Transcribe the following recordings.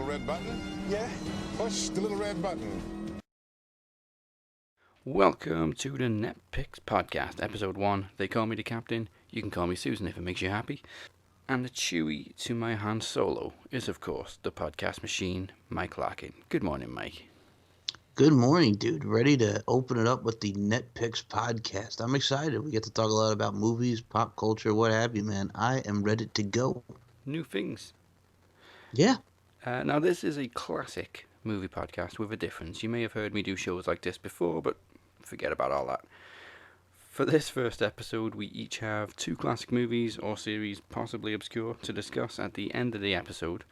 little red button? Yeah, push the little red button. Welcome to the Netpicks podcast, episode 1. They call me the Captain. You can call me Susan if it makes you happy. And the Chewie to my Han Solo is, of course, the podcast machine, Mike Larkin. Good morning, Mike. Good morning, dude. Ready to open it up with the Netpicks podcast. I'm excited. We get to talk a lot about movies, pop culture, what have you, man. I am ready to go. New things. Yeah. Now, this is a classic movie podcast with a difference. You may have heard me do shows like this before, but forget about all that. For this first episode, we each have 2 classic movies or series, possibly obscure, to discuss at the end of the episode.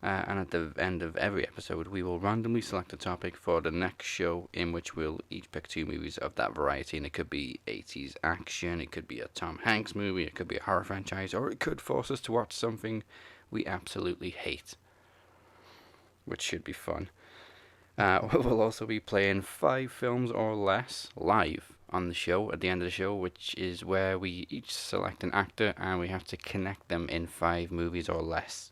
And at the end of every episode, we will randomly select a topic for the next show in which we'll each pick 2 movies of that variety. And it could be 80s action, it could be a Tom Hanks movie, it could be a horror franchise, or it could force us to watch something we absolutely hate, which should be fun. We'll also be playing 5 films or less live on the show at the end of the show, which is where we each select an actor and we have to connect them in 5 movies or less.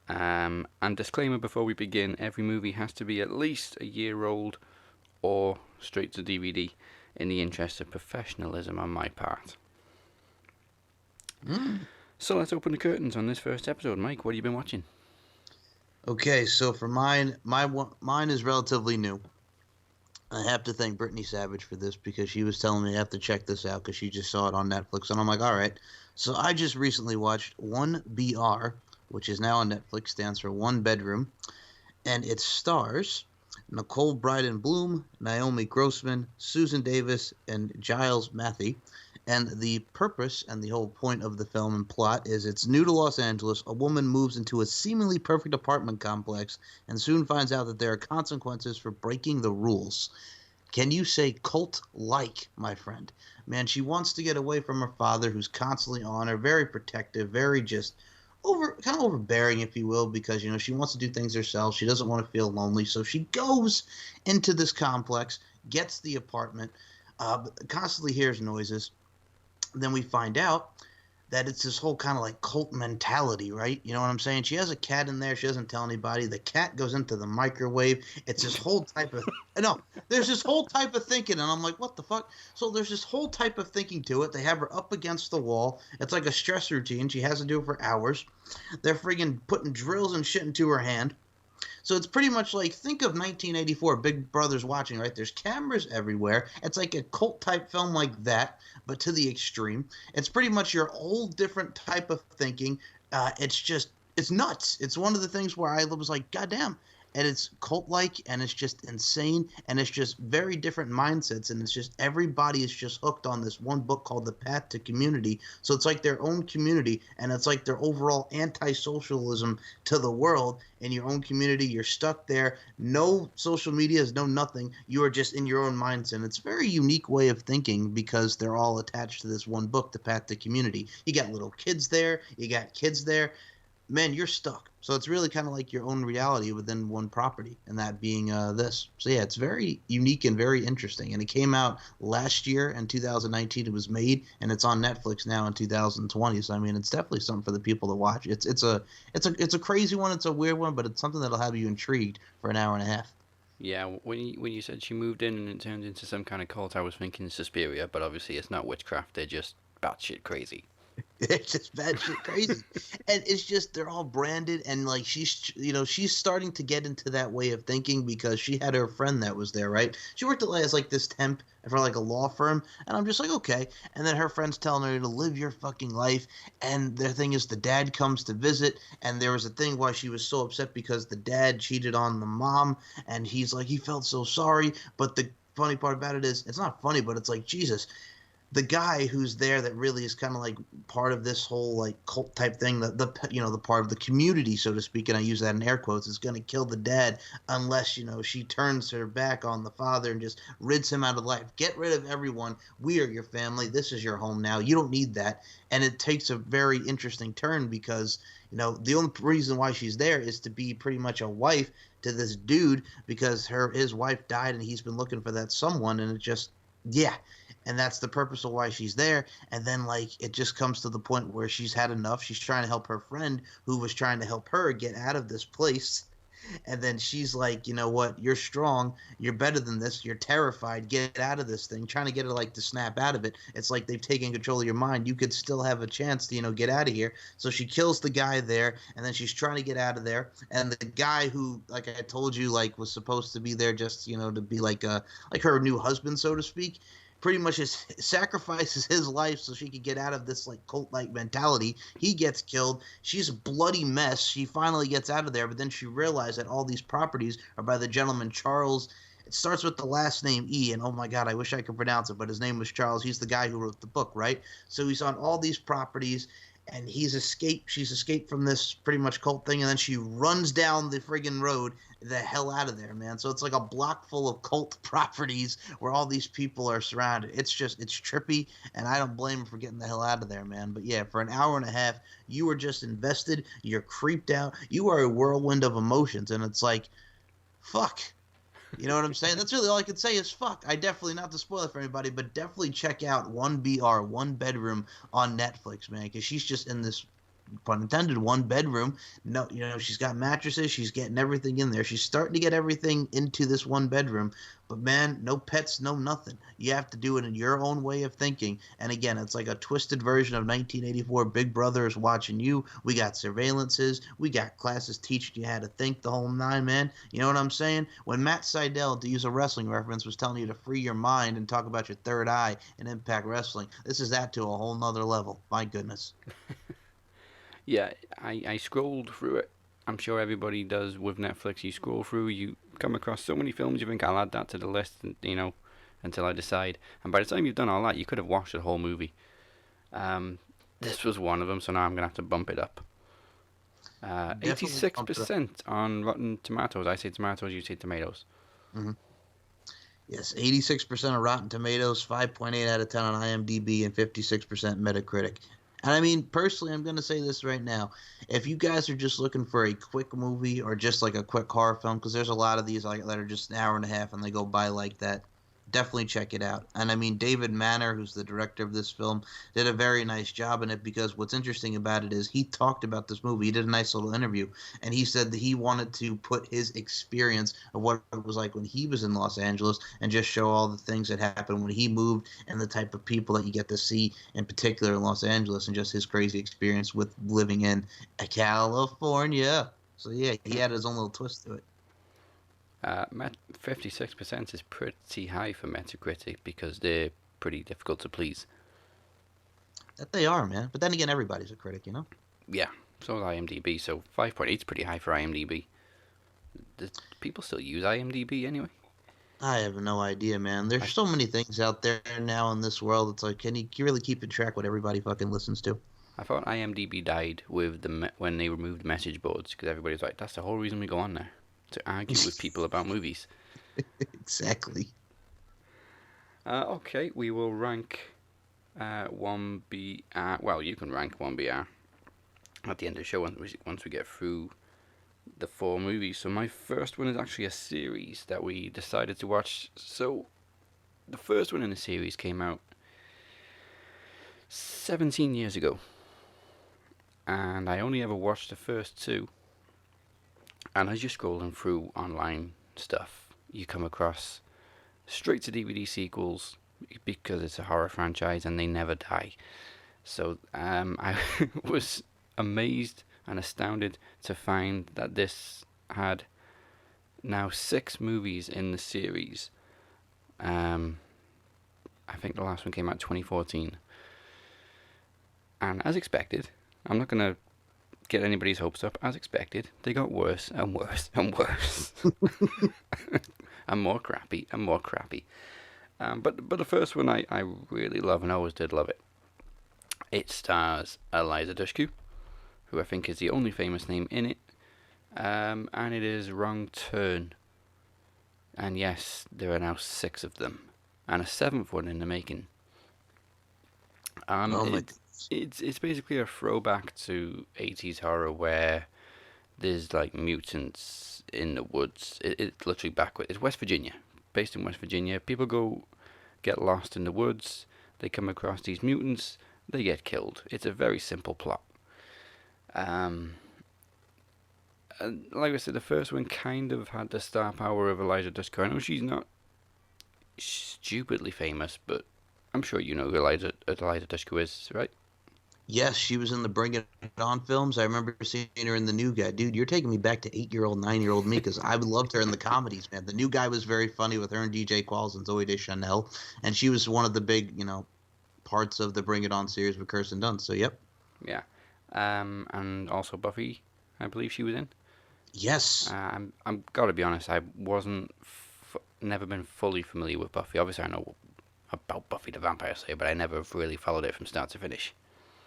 And disclaimer before we begin, every movie has to be at least a year old or straight to DVD in the interest of professionalism on my part. So let's open the curtains on this first episode. Mike, what have you been watching? Okay, so for mine is relatively new. I have to thank Brittany Savage for this because she was telling me I have to check this out because she just saw it on Netflix. And I'm like, all right. So I just recently watched 1BR, which is now on Netflix, stands for One Bedroom. And it stars Nicole Bryden Bloom, Naomi Grossman, Susan Davis, and Giles Matthey. And the purpose and the whole point of the film and plot is it's new to Los Angeles. A woman moves into a seemingly perfect apartment complex and soon finds out that there are consequences for breaking the rules. Can you say cult-like, my friend? Man, she wants to get away from her father who's constantly on her, very protective, very just kind of overbearing, if you will, because, you know, she wants to do things herself. She doesn't want to feel lonely. So she goes into this complex, gets the apartment, constantly hears noises. Then we find out that it's this whole kind of like cult mentality, right? You know what I'm saying? She has a cat in there. She doesn't tell anybody. The cat goes into the microwave. It's this whole type of there's this whole type of thinking, and I'm like, what the fuck? So there's this whole type of thinking to it. They have her up against the wall. It's like a stress routine. She has to do it for hours. They're friggin' putting drills and shit into her hand. So it's pretty much like, think of 1984, Big Brother's watching, right? There's cameras everywhere. It's like a cult-type film like that, but to the extreme. It's pretty much your whole different type of thinking. It's nuts. It's one of the things where I was like, goddamn. And it's cult-like, and it's just insane, and it's just very different mindsets, and it's just everybody is just hooked on this one book called The Path to Community. So it's like their own community, and it's like their overall anti-socialism to the world. In your own community, you're stuck there. No social medias, no nothing. You are just in your own mindset. It's a very unique way of thinking because they're all attached to this one book, The Path to Community. You got little kids there. You got kids there. Man, you're stuck. So it's really kind of like your own reality within one property, and that being this. So yeah, it's very unique and very interesting. And it came out last year in 2019. It was made, and it's on Netflix now in 2020. So I mean, it's definitely something for the people to watch. It's a crazy one. It's a weird one, but it's something that'll have you intrigued for an hour and a half. Yeah, when you said she moved in and it turned into some kind of cult, I was thinking Suspiria, but obviously it's not witchcraft. They're just batshit crazy. It's just bad shit crazy. And it's just they're all branded, and like she's starting to get into that way of thinking because she had her friend that was there, right? She worked as like this temp for like a law firm, and I'm just like, okay. And then her friend's telling her to live your fucking life, and their thing is the dad comes to visit, and there was a thing why she was so upset because the dad cheated on the mom, and he's like, he felt so sorry. But the funny part about it is, it's not funny, but it's like, Jesus, the guy who's there that really is kind of like part of this whole like cult type thing, the part of the community, so to speak, and I use that in air quotes, is going to kill the dad unless, she turns her back on the father and just rids him out of life. Get rid of everyone. We are your family. This is your home now. You don't need that. And it takes a very interesting turn because, the only reason why she's there is to be pretty much a wife to this dude because his wife died and he's been looking for that someone, and it just, yeah. and that's the purpose of why she's there. And then like it just comes to the point where she's had enough. She's trying to help her friend who was trying to help her get out of this place. And then she's like, you know what? You're strong. You're better than this. You're terrified. Get out of this thing. Trying to get her like to snap out of it. It's like they've taken control of your mind. You could still have a chance to, get out of here. So she kills the guy there, and then she's trying to get out of there. And the guy who, like I told you, like was supposed to be there just, to be like her new husband, so to speak, pretty much sacrifices his life so she could get out of this like cult-like mentality. He gets killed. She's a bloody mess. She finally gets out of there, but then she realized that all these properties are by the gentleman Charles. It starts with the last name E, and oh my God, I wish I could pronounce it, but his name was Charles. He's the guy who wrote the book, right? So he's on all these properties, and she's escaped from this pretty much cult thing, and then she runs down the friggin' road the hell out of there, man. So it's like a block full of cult properties where all these people are surrounded. It's trippy, and I don't blame him for getting the hell out of there, man. But yeah, for an hour and a half, you were just invested, you're creeped out, you are a whirlwind of emotions, and it's like, fuck. You know what I'm saying? That's really all I can say is fuck. I definitely, not to spoil it for anybody, but definitely check out 1BR, One Bedroom on Netflix, man, because she's just in this, pun intended, one bedroom. No, she's got mattresses. She's getting everything in there. She's starting to get everything into this one bedroom. But man, no pets, no nothing. You have to do it in your own way of thinking. And again, it's like a twisted version of 1984. Big Brother is watching you. We got surveillances. We got classes teaching you how to think, the whole nine, man. You know what I'm saying? When Matt Sydal, to use a wrestling reference, was telling you to free your mind and talk about your third eye in Impact Wrestling, this is that to a whole nother level. My goodness. Yeah, I scrolled through it. I'm sure everybody does with Netflix. You scroll through, you come across so many films, you think I'll add that to the list, until I decide. And by the time you've done all that, you could have watched the whole movie. This was one of them, so now I'm going to have to bump it up. 86% on Rotten Tomatoes. I say tomatoes, you say tomatoes. Mm-hmm. Yes, 86% on Rotten Tomatoes, 5.8 out of 10 on IMDb, and 56% Metacritic. And I mean, personally, I'm going to say this right now. If you guys are just looking for a quick movie or just like a quick horror film, because there's a lot of these that are just an hour and a half and they go by like that, definitely check it out. And I mean, David Manner, who's the director of this film, did a very nice job in it, because what's interesting about it is he talked about this movie. He did a nice little interview, and he said that he wanted to put his experience of what it was like when he was in Los Angeles and just show all the things that happened when he moved and the type of people that you get to see in particular in Los Angeles, and just his crazy experience with living in California. So yeah, he had his own little twist to it. 56% is pretty high for Metacritic, because they're pretty difficult to please. That they are, man. But then again, everybody's a critic, Yeah, so is IMDb. So 5.8 is pretty high for IMDb. Do people still use IMDb anyway? I have no idea, man. There's so many things out there now in this world. It's like, can you really keep in track what everybody fucking listens to? I thought IMDb died with when they removed message boards, because everybody's like, that's the whole reason we go on there, to argue with people about movies. Exactly. Okay, we will rank 1BR. Well, you can rank 1BR at the end of the show once we get through the 4 movies. So my first one is actually a series that we decided to watch. So the first one in the series came out 17 years ago, and I only ever watched the first 2. And as you're scrolling through online stuff, you come across straight to DVD sequels, because it's a horror franchise and they never die. So I was amazed and astounded to find that this had now 6 movies in the series. I think the last one came out 2014. And as expected, I'm not going to get anybody's hopes up. As expected, they got worse and worse and worse. And more crappy and more crappy. But the first one I really love, and always did love it. It stars Eliza Dushku, who I think is the only famous name in it. And it is Wrong Turn. And yes, there are now 6 of them. And a 7th one in the making. It's basically a throwback to 80s horror, where there's like mutants in the woods. It's literally backward. It's West Virginia, based in West Virginia. People go get lost in the woods. They come across these mutants. They get killed. It's a very simple plot. And like I said, the first one kind of had the star power of Eliza Dushku. I know she's not stupidly famous, but I'm sure you know who Eliza Dushku is, right? Yes, she was in the Bring It On films. I remember seeing her in The New Guy. Dude, you're taking me back to 8-year-old, 9-year-old me, because I loved her in the comedies, man. The New Guy was very funny with her and DJ Qualls and Zoe Deschanel, and she was one of the big, parts of the Bring It On series with Kirsten Dunst. So, yep. Yeah. And also Buffy, I believe she was in. Yes. I'm gotta be honest, I wasn't never been fully familiar with Buffy. Obviously, I know about Buffy the Vampire Slayer, but I never really followed it from start to finish.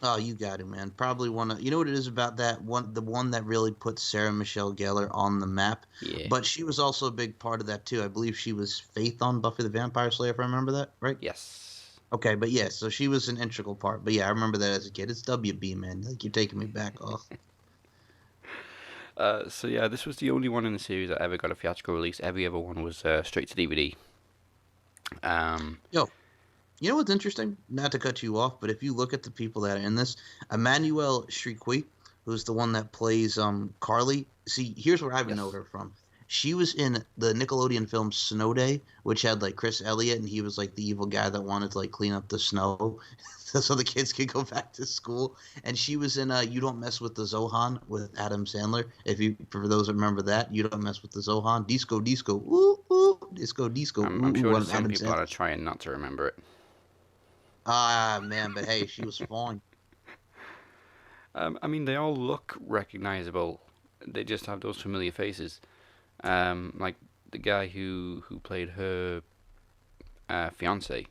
Oh, you got it, man. Probably you know what it is about that one, the one that really put Sarah Michelle Gellar on the map. Yeah. But she was also a big part of that too. I believe she was Faith on Buffy the Vampire Slayer, if I remember that right. Yes. Okay, but yeah, so she was an integral part. But yeah, I remember that as a kid. It's WB, man. Like, you're taking me back. So yeah, this was the only one in the series that ever got a theatrical release. Every other one was straight to DVD. Yo, you know what's interesting? Not to cut you off, but if you look at the people that are in this, Emmanuelle Chriqui, who's the one that plays Carly. See, here's where I would know her from. She was in the Nickelodeon film Snow Day, which had like Chris Elliott, and he was like the evil guy that wanted to like clean up the snow so the kids could go back to school. And she was in You Don't Mess with the Zohan with Adam Sandler. For those that remember that, You Don't Mess with the Zohan. Disco, disco, ooh, ooh, disco, disco. I'm sure there's some Adam people that are trying not to remember it. Ah, man, but hey, she was fine. I mean, they all look recognizable. They just have those familiar faces. Like the guy who played her fiance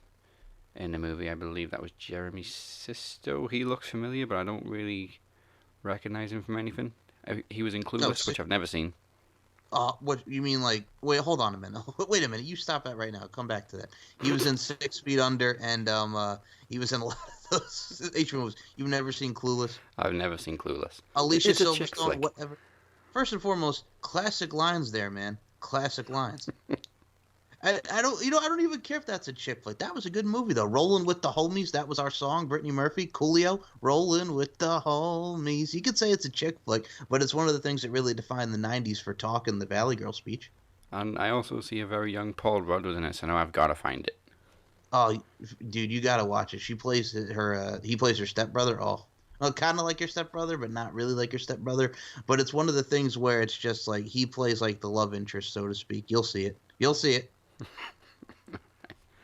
in the movie, I believe that was Jeremy Sisto. He looks familiar, but I don't really recognize him from anything. He was in Clueless, which I've never seen. What you mean? Like, wait, hold on a minute. Wait a minute. You stop that right now. Come back to that. He was in 6 Feet Under, and he was in a lot of those HBO movies. You've never seen Clueless? I've never seen Clueless. Alicia It's a chick Silverstone, flick. whatever. First and foremost, classic lines there, man. Classic lines. I don't even care if that's a chick flick. That was a good movie though. Rollin' with the Homies, that was our song. Brittany Murphy, Coolio, Rollin' with the Homies. You could say it's a chick flick, but it's one of the things that really defined the '90s for talking the Valley Girl speech. And I also see a very young Paul Rudd in it, so now I've got to find it. Oh, dude, you gotta watch it. She plays her. He plays her stepbrother. Oh, well, kind of like your stepbrother, but not really like your stepbrother. But it's one of the things where it's just like he plays like the love interest, so to speak. You'll see it. You'll see it.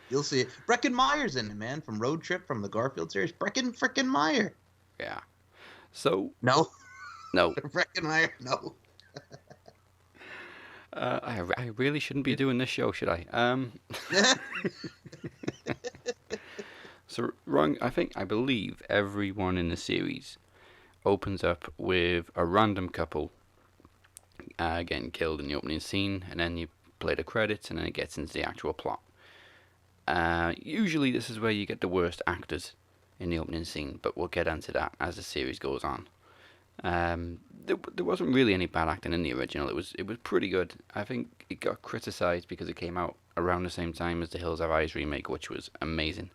You'll see it. Breckin Meyer's in it, man, from Road Trip, from the Garfield series. Breckin frickin' Meyer. Yeah. So No. no. Breckin Meyer. No. I really shouldn't be doing this show, should I? So wrong. I believe everyone in the series opens up with a random couple getting killed in the opening scene, and then you play the credits, and then it gets into the actual plot. Usually this is where you get the worst actors in the opening scene, but we'll get into that as the series goes on. There wasn't really any bad acting in the original. It was pretty good. I think it got criticized because it came out around the same time as the Hills Have Eyes remake, which was amazing.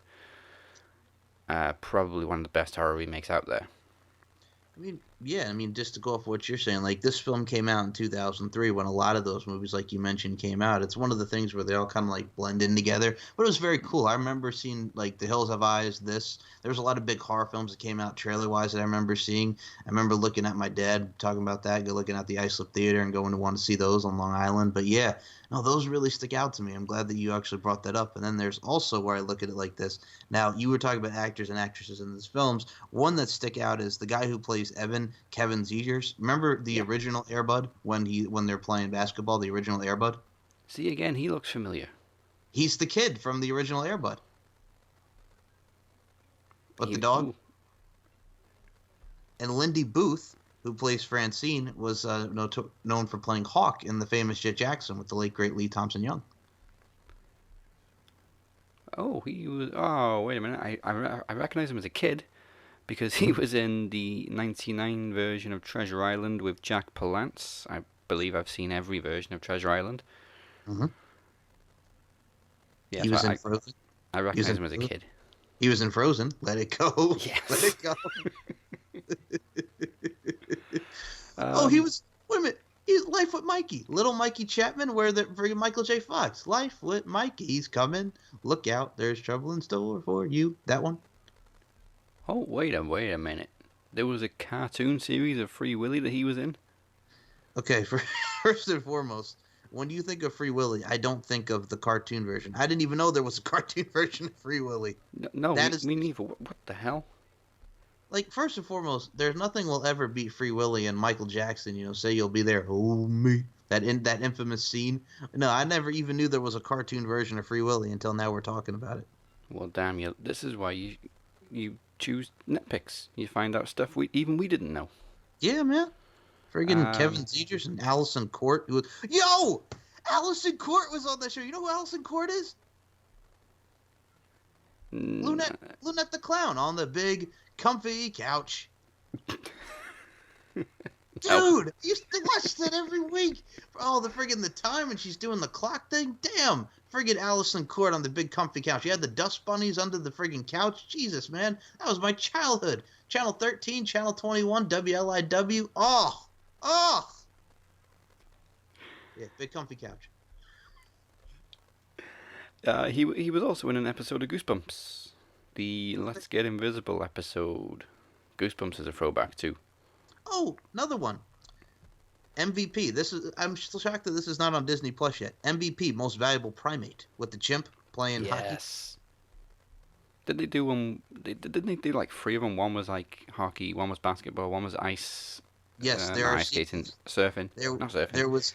Probably one of the best horror remakes out there. I mean, just to go off what you're saying, like this film came out in 2003 when a lot of those movies, like you mentioned, came out. It's one of the things where they all kind of like blend in together, but it was very cool. I remember seeing like The Hills Have Eyes. There was a lot of big horror films that came out trailer-wise that I remember seeing. I remember looking at my dad talking about that, looking at the Islip Theater and going to want to see those on Long Island. But yeah, no, those really stick out to me. I'm glad that you actually brought that up. And then there's also where I look at it like this. Now, you were talking about actors and actresses in these films. One that stick out is the guy who plays Evan, Kevin Zegers. Remember the original Air Bud when they're playing basketball, the original Air Bud? See, again, he looks familiar. He's the kid from the original Air Bud. What, the dog? Ooh. And Lindy Booth, who plays Francine, was known for playing Hawk in the famous Jet Jackson with the late, great Lee Thompson Young. Oh, he was... Oh, wait a minute. I recognize him as a kid because he was in the 99 version of Treasure Island with Jack Palance. I believe I've seen every version of Treasure Island. Mm-hmm. Yeah, he was in Frozen. I recognize him as a kid. He was in Frozen. Let it go. Yes. Let it go. He was. Wait a minute. He's Life with Mikey. Little Mikey Chapman, where the freaking Michael J. Fox. Life with Mikey. He's coming. Look out. There's trouble in store for you. That one. Oh, wait a minute. There was a cartoon series of Free Willy that he was in? Okay, first and foremost, when you think of Free Willy, I don't think of the cartoon version. I didn't even know there was a cartoon version of Free Willy. No, me neither. What the hell? Like, first and foremost, there's nothing will ever beat Free Willy and Michael Jackson, say you'll be there, oh me, that infamous scene. No, I never even knew there was a cartoon version of Free Willy until now we're talking about it. Well, damn you. This is why you choose Netpicks. You find out stuff we didn't know. Yeah, man. Friggin' Kevin Zegers and Allison Court. Yo! Allison Court was on that show. You know who Allison Court is? Lunette the Clown on the big, comfy couch. Dude, I used to watch that every week. Oh, the time, and she's doing the clock thing. Damn, friggin' Allison Court on the big, comfy couch. You had the dust bunnies under the friggin' couch. Jesus, man, that was my childhood. Channel 13, Channel 21, WLIW. Oh. Yeah, big, comfy couch. He was also in an episode of Goosebumps, the Let's Get Invisible episode. Goosebumps is a throwback too. Oh, another one. MVP. I'm still shocked that this is not on Disney Plus yet. MVP, Most Valuable Primate, with the chimp playing hockey. Yes. Did they do one? Didn't they do like three of them? One was like hockey, one was basketball, one was ice. Yes, there are ice skating, surfing. Not surfing. There was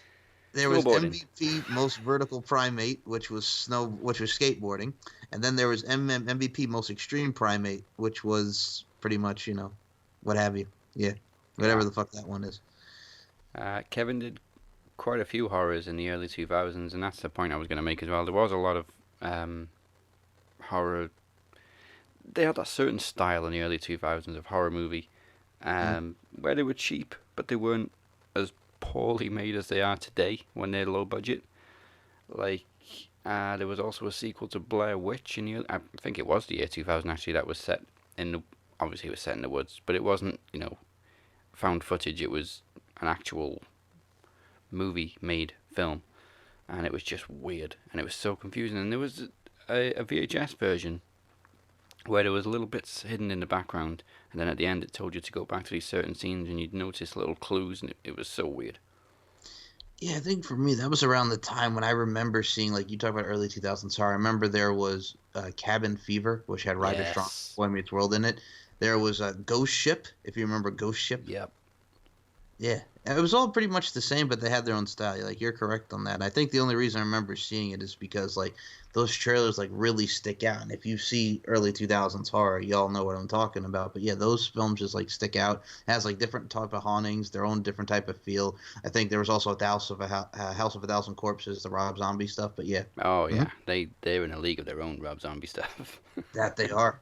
MVP Most Vertical Primate, which was skateboarding, and then there was MVP Most Extreme Primate, which was pretty much what have you. Yeah, whatever the fuck that one is. Kevin did quite a few horrors in the early 2000s, and that's the point I was going to make as well. There was a lot of horror. They had that certain style in the early 2000s of horror movie, where they were cheap, but they weren't as poorly made as they are today when they're low budget. Like, there was also a sequel to Blair Witch I think it was the year 2000 actually, that was set obviously it was set in the woods, but it wasn't, found footage. It was an actual movie made film, and it was just weird, and it was so confusing. And there was a VHS version where there was little bits hidden in the background, and then at the end it told you to go back to these certain scenes, and you'd notice little clues, and it was so weird. Yeah, I think for me that was around the time when I remember seeing, like you talk about early 2000s. So I remember there was Cabin Fever, which had Ryder Strong, Boy Meets World in it. There was a Ghost Ship, if you remember Ghost Ship. Yep. Yeah, it was all pretty much the same, but they had their own style. Like, you're correct on that. I think the only reason I remember seeing it is because, like, those trailers, like, really stick out. And if you see early 2000s horror, y'all know what I'm talking about. But, yeah, those films just, like, stick out. It has, like, different type of hauntings, their own different type of feel. I think there was also a House of a Thousand Corpses, the Rob Zombie stuff. But, yeah. Oh, yeah. They're in a league of their own, Rob Zombie stuff. That they are.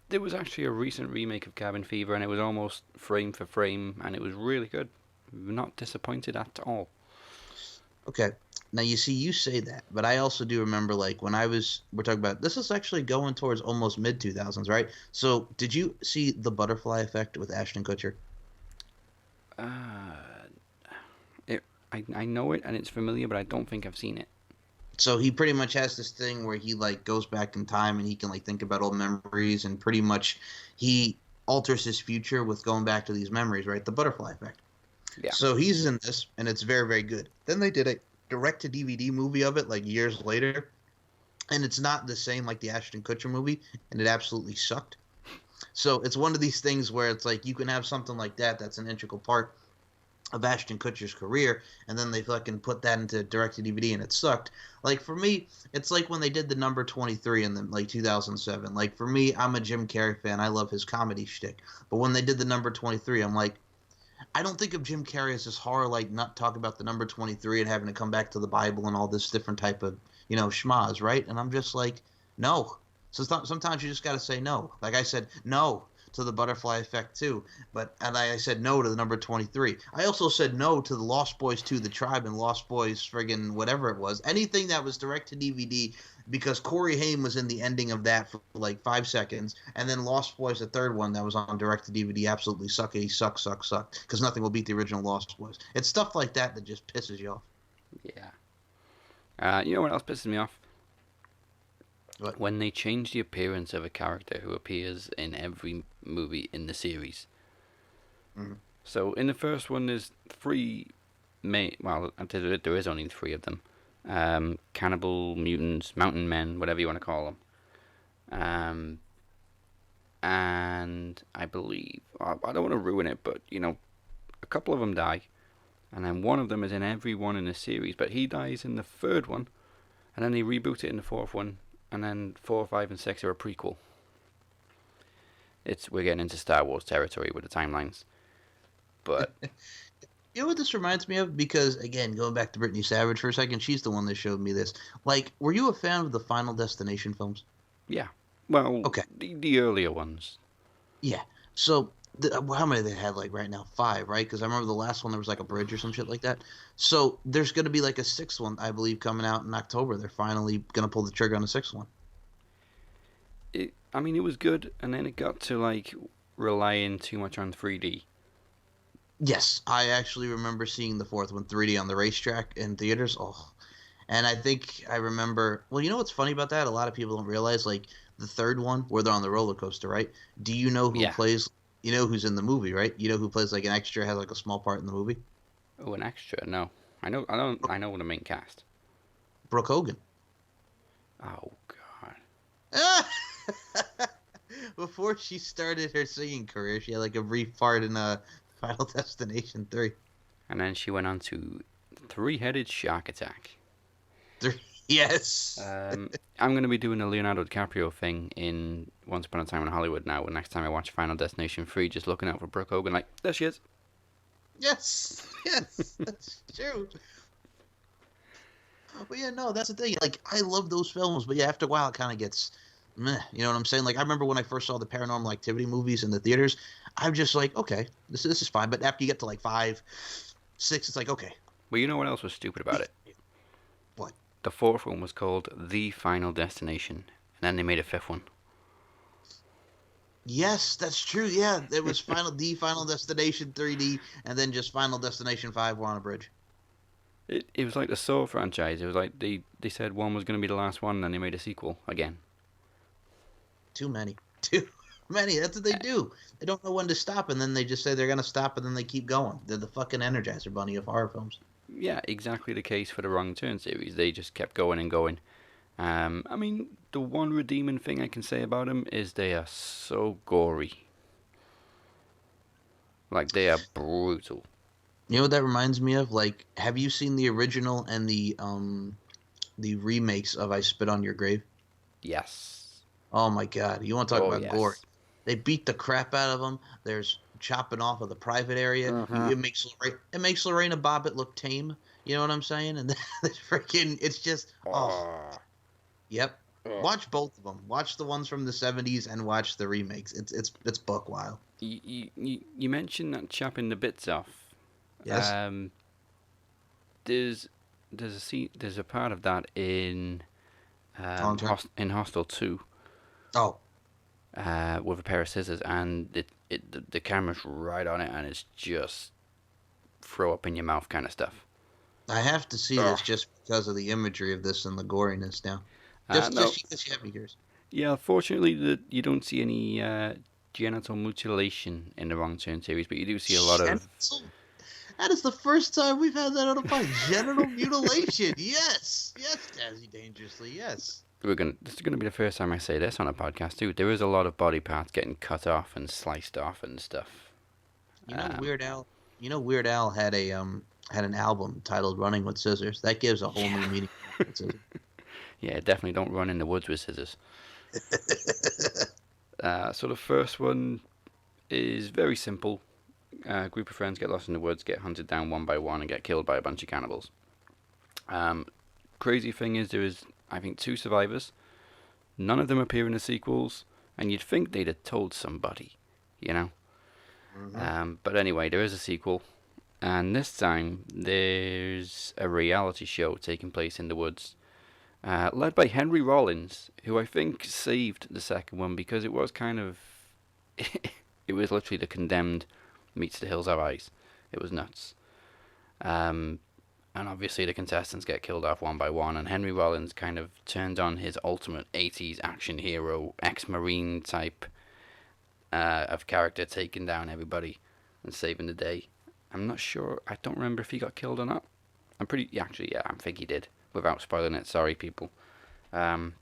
There was actually a recent remake of Cabin Fever, and it was almost frame for frame, and it was really good. Not disappointed at all. Okay. Now, you see, you say that, but I also do remember, like, when we're talking about, this is actually going towards almost mid-2000s, right? So, did you see The Butterfly Effect with Ashton Kutcher? I know it, and it's familiar, but I don't think I've seen it. So he pretty much has this thing where he, like, goes back in time and he can, like, think about old memories, and pretty much he alters his future with going back to these memories, right? The Butterfly Effect. Yeah. So he's in this, and it's very, very good. Then they did a direct-to-DVD movie of it, like, years later, and it's not the same like the Ashton Kutcher movie, and it absolutely sucked. So it's one of these things where it's like you can have something like that's an integral part of Ashton Kutcher's career, and then they fucking put that into direct-to-DVD, and it sucked. Like, for me, it's like when they did the number 23 in the, like, 2007. Like, for me, I'm a Jim Carrey fan. I love his comedy shtick. But when they did the number 23, I'm like, I don't think of Jim Carrey as this horror, like, not talk about the number 23 and having to come back to the Bible and all this different type of, schmaz, right? And I'm just like, no. So sometimes you just got to say no. Like I said, no. to the Butterfly Effect too. And I said no to the number 23. I also said no to the Lost Boys 2, The Tribe, and Lost Boys friggin' whatever it was. Anything that was direct to DVD, because Corey Haim was in the ending of that for like 5 seconds, and then Lost Boys, the third one that was on direct to DVD, absolutely suckety, suck, because nothing will beat the original Lost Boys. It's stuff like that that just pisses you off. Yeah. You know what else pisses me off? What? When they change the appearance of a character who appears in every movie in the series. Mm-hmm. So in the first one, there's there is only 3 of them. Cannibal, mutants, mountain men, whatever you want to call them. And I believe, I don't want to ruin it, but, a couple of them die. And then one of them is in every one in the series, but he dies in the 3rd one. And then they reboot it in the 4th one. And then 4, 5, and 6 are a prequel. We're getting into Star Wars territory with the timelines. But you know what this reminds me of? Because, again, going back to Brittany Savage for a second, she's the one that showed me this. Like, were you a fan of the Final Destination films? yeah. Well, okay. The earlier ones. Yeah. So, how many they had, like, right now? 5, right? Because I remember the last one, there was, like, a bridge or some shit like that. So, there's going to be, like, a 6th one, I believe, coming out in October. They're finally going to pull the trigger on the 6th one. It was good, and then it got to, like, relying too much on 3D. Yes. I actually remember seeing the 4th one, 3D, on the racetrack in theaters. Oh. And I think I remember... Well, you know what's funny about that? A lot of people don't realize, like, the 3rd one, where they're on the roller coaster, right? Do you know who plays... You know who's in the movie, right? You know who plays like an extra, has like a small part in the movie? Oh, an extra? No. I know the main cast. Brooke Hogan. Oh, God. Before she started her singing career, she had like a brief part in Final Destination 3. And then she went on to Three-Headed Shark Attack. Yes. I'm going to be doing a Leonardo DiCaprio thing in Once Upon a Time in Hollywood now. Next time I watch Final Destination 3, just looking out for Brooke Hogan, like, there she is. Yes, that's true. But yeah, no, that's the thing. Like, I love those films, but yeah, after a while, it kind of gets meh. You know what I'm saying? Like, I remember when I first saw the Paranormal Activity movies in the theaters, I'm just like, okay, this is fine. But after you get to like 5, 6, it's like, okay. Well, you know what else was stupid about it? What? The 4th one was called The Final Destination, and then they made a 5th one. Yes, that's true. Yeah, it was Final Destination 3D, and then just Final Destination 5 were on a bridge. It was like the Saw franchise. It was like they said one was going to be the last one, and then they made a sequel again. Too many. That's what they do. They don't know when to stop, and then they just say they're going to stop, and then they keep going. They're the fucking Energizer Bunny of horror films. Yeah, exactly the case for the Wrong Turn series. They just kept going and going. The one redeeming thing I can say about them is they are so gory. Like, they are brutal. You know what that reminds me of? Like, have you seen the original and the remakes of I Spit on Your Grave? Yes. Oh my God! You want to talk about yes. gore? They beat the crap out of them. There's chopping off of the private area. Uh-huh. It makes Lorena Bobbitt look tame. You know what I'm saying? And it's just yep. Watch both of them. Watch the ones from the 70s and watch the remakes. It's buck wild. You mentioned that chopping the bits off. Yes. There's a part of that in Hostel 2. Oh. With a pair of scissors, and the camera's right on it, and it's just throw up in your mouth kind of stuff. I have to see this just because of the imagery of this and the goriness now. Just because you have me curious. Yeah, fortunately, you don't see any genital mutilation in the Wrong Turn series, but you do see a lot of... That is the first time we've had that on a podcast. Genital mutilation. Yes. Yes, Dazzy Dangerously. Yes. This is gonna be the first time I say this on a podcast too. There is a lot of body parts getting cut off and sliced off and stuff. You know, Weird Al had an album titled "Running with Scissors." That gives a whole new meaning. Yeah, definitely don't run in the woods with scissors. So the first one is very simple. A group of friends get lost in the woods, get hunted down one by one, and get killed by a bunch of cannibals. Crazy thing is, there is, I think, 2 survivors. None of them appear in the sequels, and you'd think they'd have told somebody. you know. Mm-hmm. But anyway, there is a sequel, and this time there's a reality show taking place in the woods, led by Henry Rollins, who I think saved the second one because it was kind of, it was literally The Condemned meets The Hills Have Eyes. It was nuts. And obviously the contestants get killed off one by one, and Henry Rollins kind of turned on his ultimate 80s action hero, ex-marine type of character, taking down everybody and saving the day. I'm not sure, I don't remember if he got killed or not. Actually, I think he did, without spoiling it, sorry people. But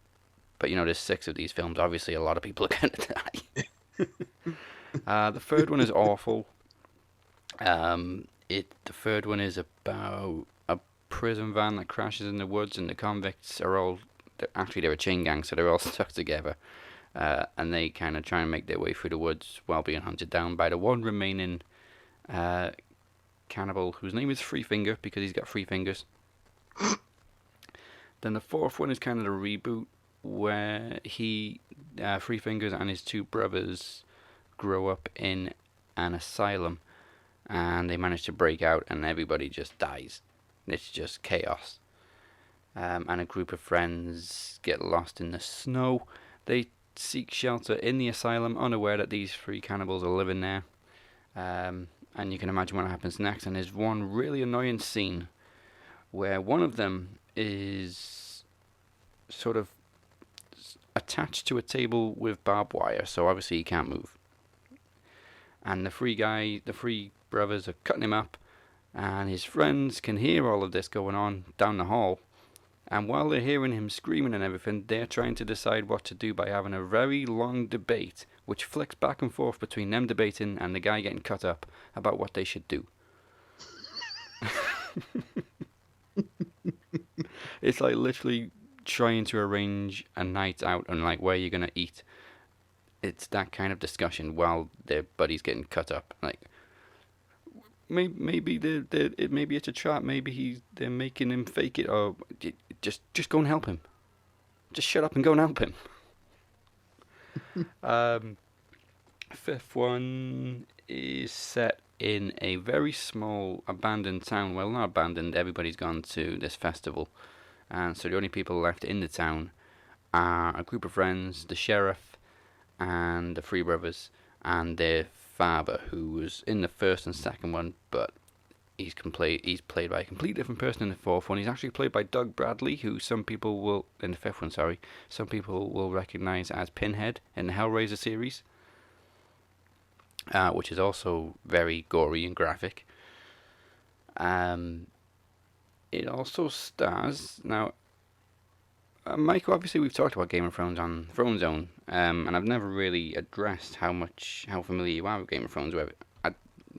there's 6 of these films, obviously a lot of people are going to die. The third one is awful. The third one is about a prison van that crashes in the woods, and the convicts are all, they're a chain gang, so they're all stuck together. And they kind of try and make their way through the woods while being hunted down by the one remaining cannibal, whose name is Three Finger, because he's got 3 fingers. Then the fourth one is kind of the reboot, where Three Fingers and his 2 brothers grow up in an asylum, and they manage to break out, and everybody just dies. It's just chaos. And a group of friends get lost in the snow. They seek shelter in the asylum, unaware that these 3 cannibals are living there. And you can imagine what happens next. And there's one really annoying scene where one of them is sort of attached to a table with barbed wire, so obviously he can't move. And the 3 brothers are cutting him up, and his friends can hear all of this going on down the hall. And while they're hearing him screaming and everything, they're trying to decide what to do by having a very long debate, which flicks back and forth between them debating and the guy getting cut up about what they should do. It's like literally trying to arrange a night out and like where you're gonna eat. It's that kind of discussion while their buddy's getting cut up. Like, maybe maybe it's a trap. Maybe they're making him fake it, or just go and help him. Just shut up and go and help him. Fifth one is set in a very small abandoned town. Well, not abandoned. Everybody's gone to this festival, and so the only people left in the town are a group of friends, the sheriff, and the 3 brothers, and their father, who was in the first and second one, but he's played by a completely different person in the fourth one. He's actually played by Doug Bradley, who some people will, in the fifth one, sorry, some people will recognise as Pinhead in the Hellraiser series, which is also very gory and graphic. It also stars, now, Michael, obviously we've talked about Game of Thrones on Throne Zone, and I've never really addressed how familiar you are with Game of Thrones. I'm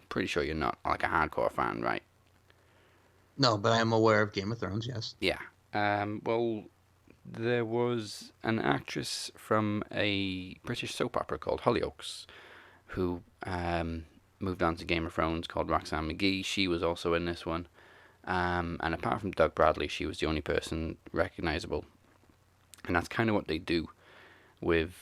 pretty sure you're not like a hardcore fan, right? No, but I am aware of Game of Thrones, yes. Yeah. Well, there was an actress from a British soap opera called Hollyoaks who moved on to Game of Thrones, called Roxanne McGee. She was also in this one. And apart from Doug Bradley, she was the only person recognisable. And that's kind of what they do with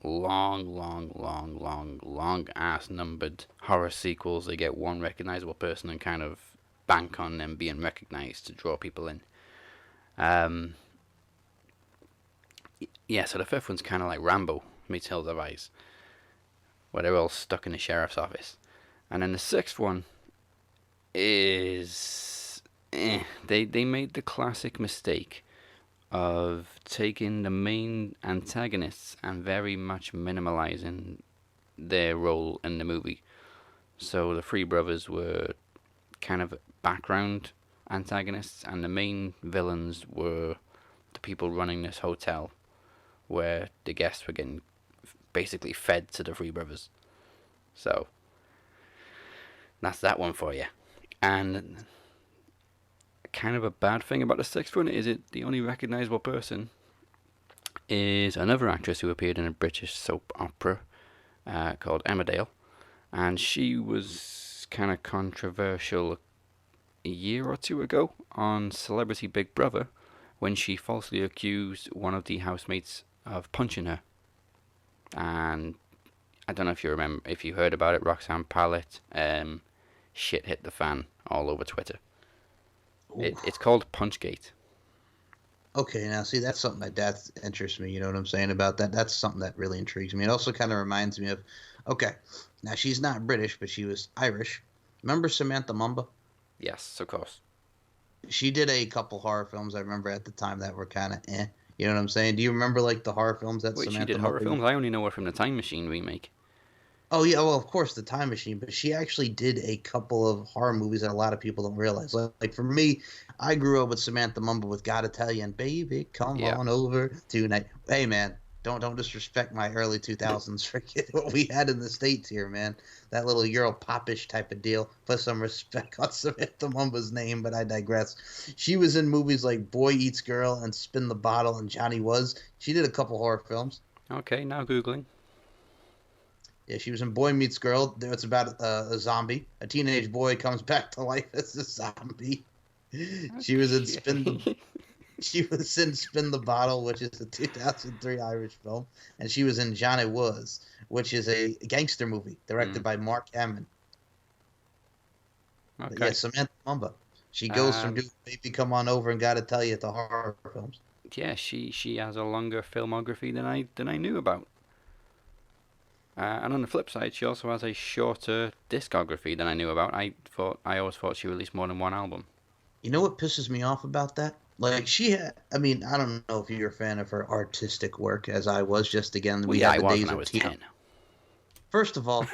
long ass numbered horror sequels. They get one recognisable person and kind of bank on them being recognised to draw people in. Yeah, so the fifth one's kind of like Rambo meets Hills Have Eyes, where they're all stuck in the sheriff's office. And then the sixth one is... They made the classic mistake of taking the main antagonists and very much minimalizing their role in the movie. So the 3 brothers were kind of background antagonists, and the main villains were the people running this hotel, where the guests were getting basically fed to the 3 brothers. So that's that one for you. And kind of a bad thing about the sixth one is the only recognisable person is another actress who appeared in a British soap opera called Emmerdale, and she was kind of controversial a year or 2 ago on Celebrity Big Brother when she falsely accused one of the housemates of punching her. And I don't know if you remember, if you heard about it, Roxanne Pallet, shit hit the fan all over Twitter. It's called Punchgate. Okay, now see, that's something that interests me. You know what I'm saying about that? That's something that really intrigues me. It also kind of reminds me of, okay, now she's not British, but she was Irish. Remember Samantha Mumba? Yes, of course. She did a couple horror films I remember at the time that were kind of eh. You know what I'm saying? Do you remember like the horror films that Wait, Samantha she did horror Mumba films? I only know her from the Time Machine remake. Oh yeah, well of course the Time Machine, but she actually did a couple of horror movies that a lot of people don't realize. Like for me, I grew up with Samantha Mumba with Gotta Tell You and Baby Come On Over Tonight. Hey man, don't disrespect my early 2000s. Forget what we had in the States here, man. That little Euro popish type of deal. Put some respect on Samantha Mumba's name, but I digress. She was in movies like Boy Eats Girl and Spin the Bottle and Johnny Was. She did a couple horror films. Okay, now Googling. Yeah, she was in Boy Meets Girl. It's about a zombie. A teenage boy comes back to life as a zombie. She was in Spin the Bottle, which is a 2003 Irish film, and she was in Johnny Was, which is a gangster movie directed by Mark Hamill. Okay. Yeah, Samantha Mumba. She goes from doing Baby Come On Over and Gotta Tell You to horror films. Yeah, she has a longer filmography than I knew about. And on the flip side, she also has a shorter discography than I knew about. I always thought she released more than one album. You know what pisses me off about that? Like I mean, I don't know if you're a fan of her artistic work, as I was. Just again, I was when I was 10. First of all,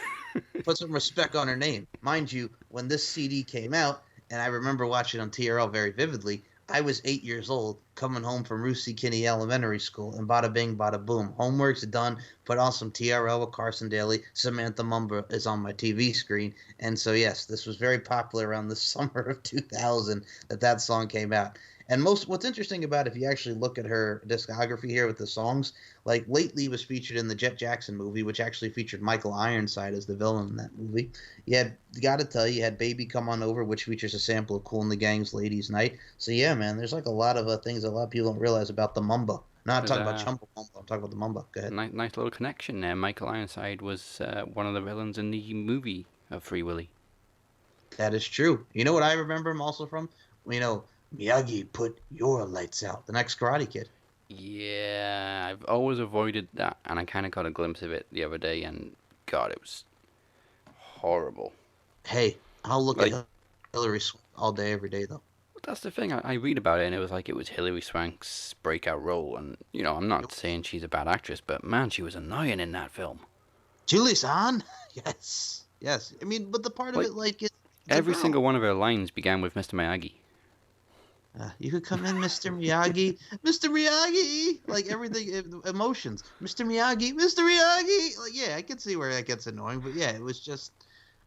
put some respect on her name, mind you. When this CD came out, and I remember watching on TRL very vividly. I was 8 years old, coming home from Rusey Kinney Elementary School, and bada bing, bada boom. Homework's done. Put on some TRL with Carson Daly. Samantha Mumba is on my TV screen. And so, yes, this was very popular around the summer of 2000 that song came out. And what's interesting about it, if you actually look at her discography here with the songs, like lately was featured in the Jet Jackson movie, which actually featured Michael Ironside as the villain in that movie. You Gotta Tell You, had Baby Come On Over, which features a sample of Kool and the Gang's Ladies Night. So yeah, man, there's like a lot of things that a lot of people don't realize about the Mumba. Not talking about Chumbawamba, I'm talking about the Mumba. Go ahead. Nice little connection there. Michael Ironside was one of the villains in the movie of Free Willy. That is true. You know what I remember him also from? You know, Miyagi, put your lights out. The next Karate Kid. Yeah, I've always avoided that, and I kind of got a glimpse of it the other day, and God, it was horrible. Hey, I'll look at Hillary Swank all day, every day, though. But that's the thing. I read about it, and it was like it was Hillary Swank's breakout role, and you know, I'm not saying she's a bad actress, but man, she was annoying in that film. Julie-san, yes. I mean, but the part of it, like, it's every single one of her lines began with Mr. Miyagi. You could come in, Mr. Miyagi. Mr. Miyagi! Like, everything, emotions. Mr. Miyagi! Mr. Miyagi! Like, yeah, I can see where that gets annoying, but yeah, it was just,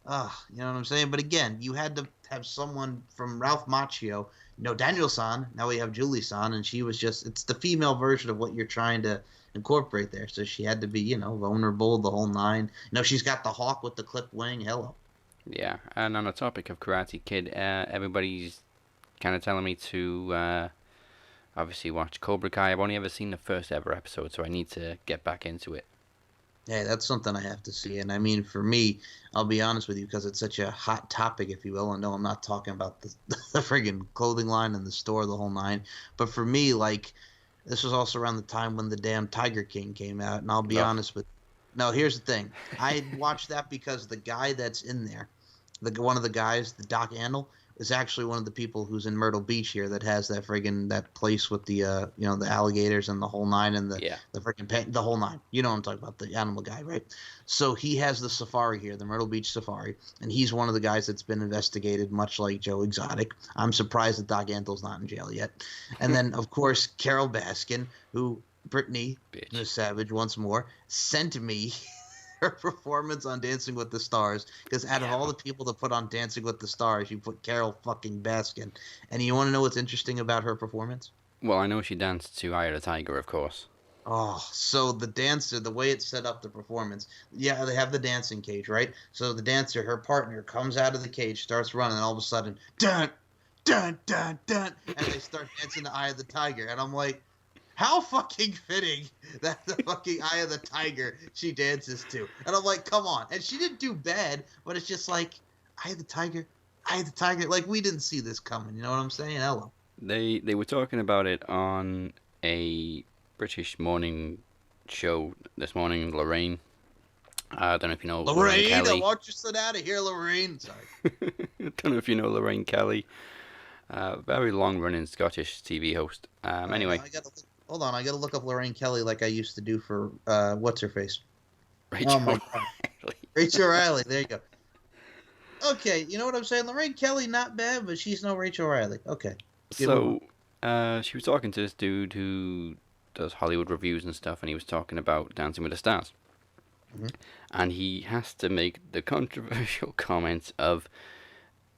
you know what I'm saying? But again, you had to have someone from Ralph Macchio, you know, Daniel-san, now we have Julie-san, and she was just, it's the female version of what you're trying to incorporate there, so she had to be, you know, vulnerable, the whole nine. You know, she's got the hawk with the clipped wing, hello. Yeah, and on the topic of Karate Kid, everybody's kind of telling me to obviously watch Cobra Kai. I've only ever seen the first ever episode, so I need to get back into it. Yeah, that's something I have to see. And I mean, for me, I'll be honest with you, because it's such a hot topic, if you will. And no, I'm not talking about the friggin' clothing line in the store, the whole nine. But for me, like, this was also around the time when the damn Tiger King came out. And I'll be honest with you. No, here's the thing. I watched that because the guy that's in there, one of the guys, the Doc Antle, is actually one of the people who's in Myrtle Beach here that has that that place with the you know, the alligators and the whole nine, and the friggin' the whole nine. You know what I'm talking about, the animal guy, right? So he has the safari here, the Myrtle Beach Safari, and he's one of the guys that's been investigated, much like Joe Exotic. I'm surprised that Doc Antle's not in jail yet. And then of course Carol Baskin, who Brittany Miss Savage once more sent me her performance on Dancing with the Stars, because out of all the people to put on Dancing with the Stars, you put Carol fucking Baskin. And you want to know what's interesting about her performance? Well, I know she danced to Eye of the Tiger, of course. Oh, so the dancer, the way it set up the performance, yeah, they have the dancing cage, right? So the dancer, her partner, comes out of the cage, starts running, and all of a sudden, dun, dun, dun, dun, and they start dancing to Eye of the Tiger. And I'm like, How fucking fitting that the fucking Eye of the Tiger she dances to. And I'm like, come on. And she didn't do bad, but it's just like, Eye of the Tiger, Eye of the Tiger. Like, we didn't see this coming. You know what I'm saying? Hello. They were talking about it on a British morning show this morning, Lorraine. I don't know if you know Lorraine Kelly. I want you to sit out of here, Lorraine. Sorry. I don't know if you know Lorraine Kelly. Very long-running Scottish TV host. Anyway. Hold on, I gotta look up Lorraine Kelly like I used to do for, what's her face? Rachel Riley. Rachel Riley, there you go. Okay, you know what I'm saying? Lorraine Kelly, not bad, but she's no Rachel Riley. Okay. So, she was talking to this dude who does Hollywood reviews and stuff, and he was talking about Dancing with the Stars. Mm-hmm. And he has to make the controversial comments of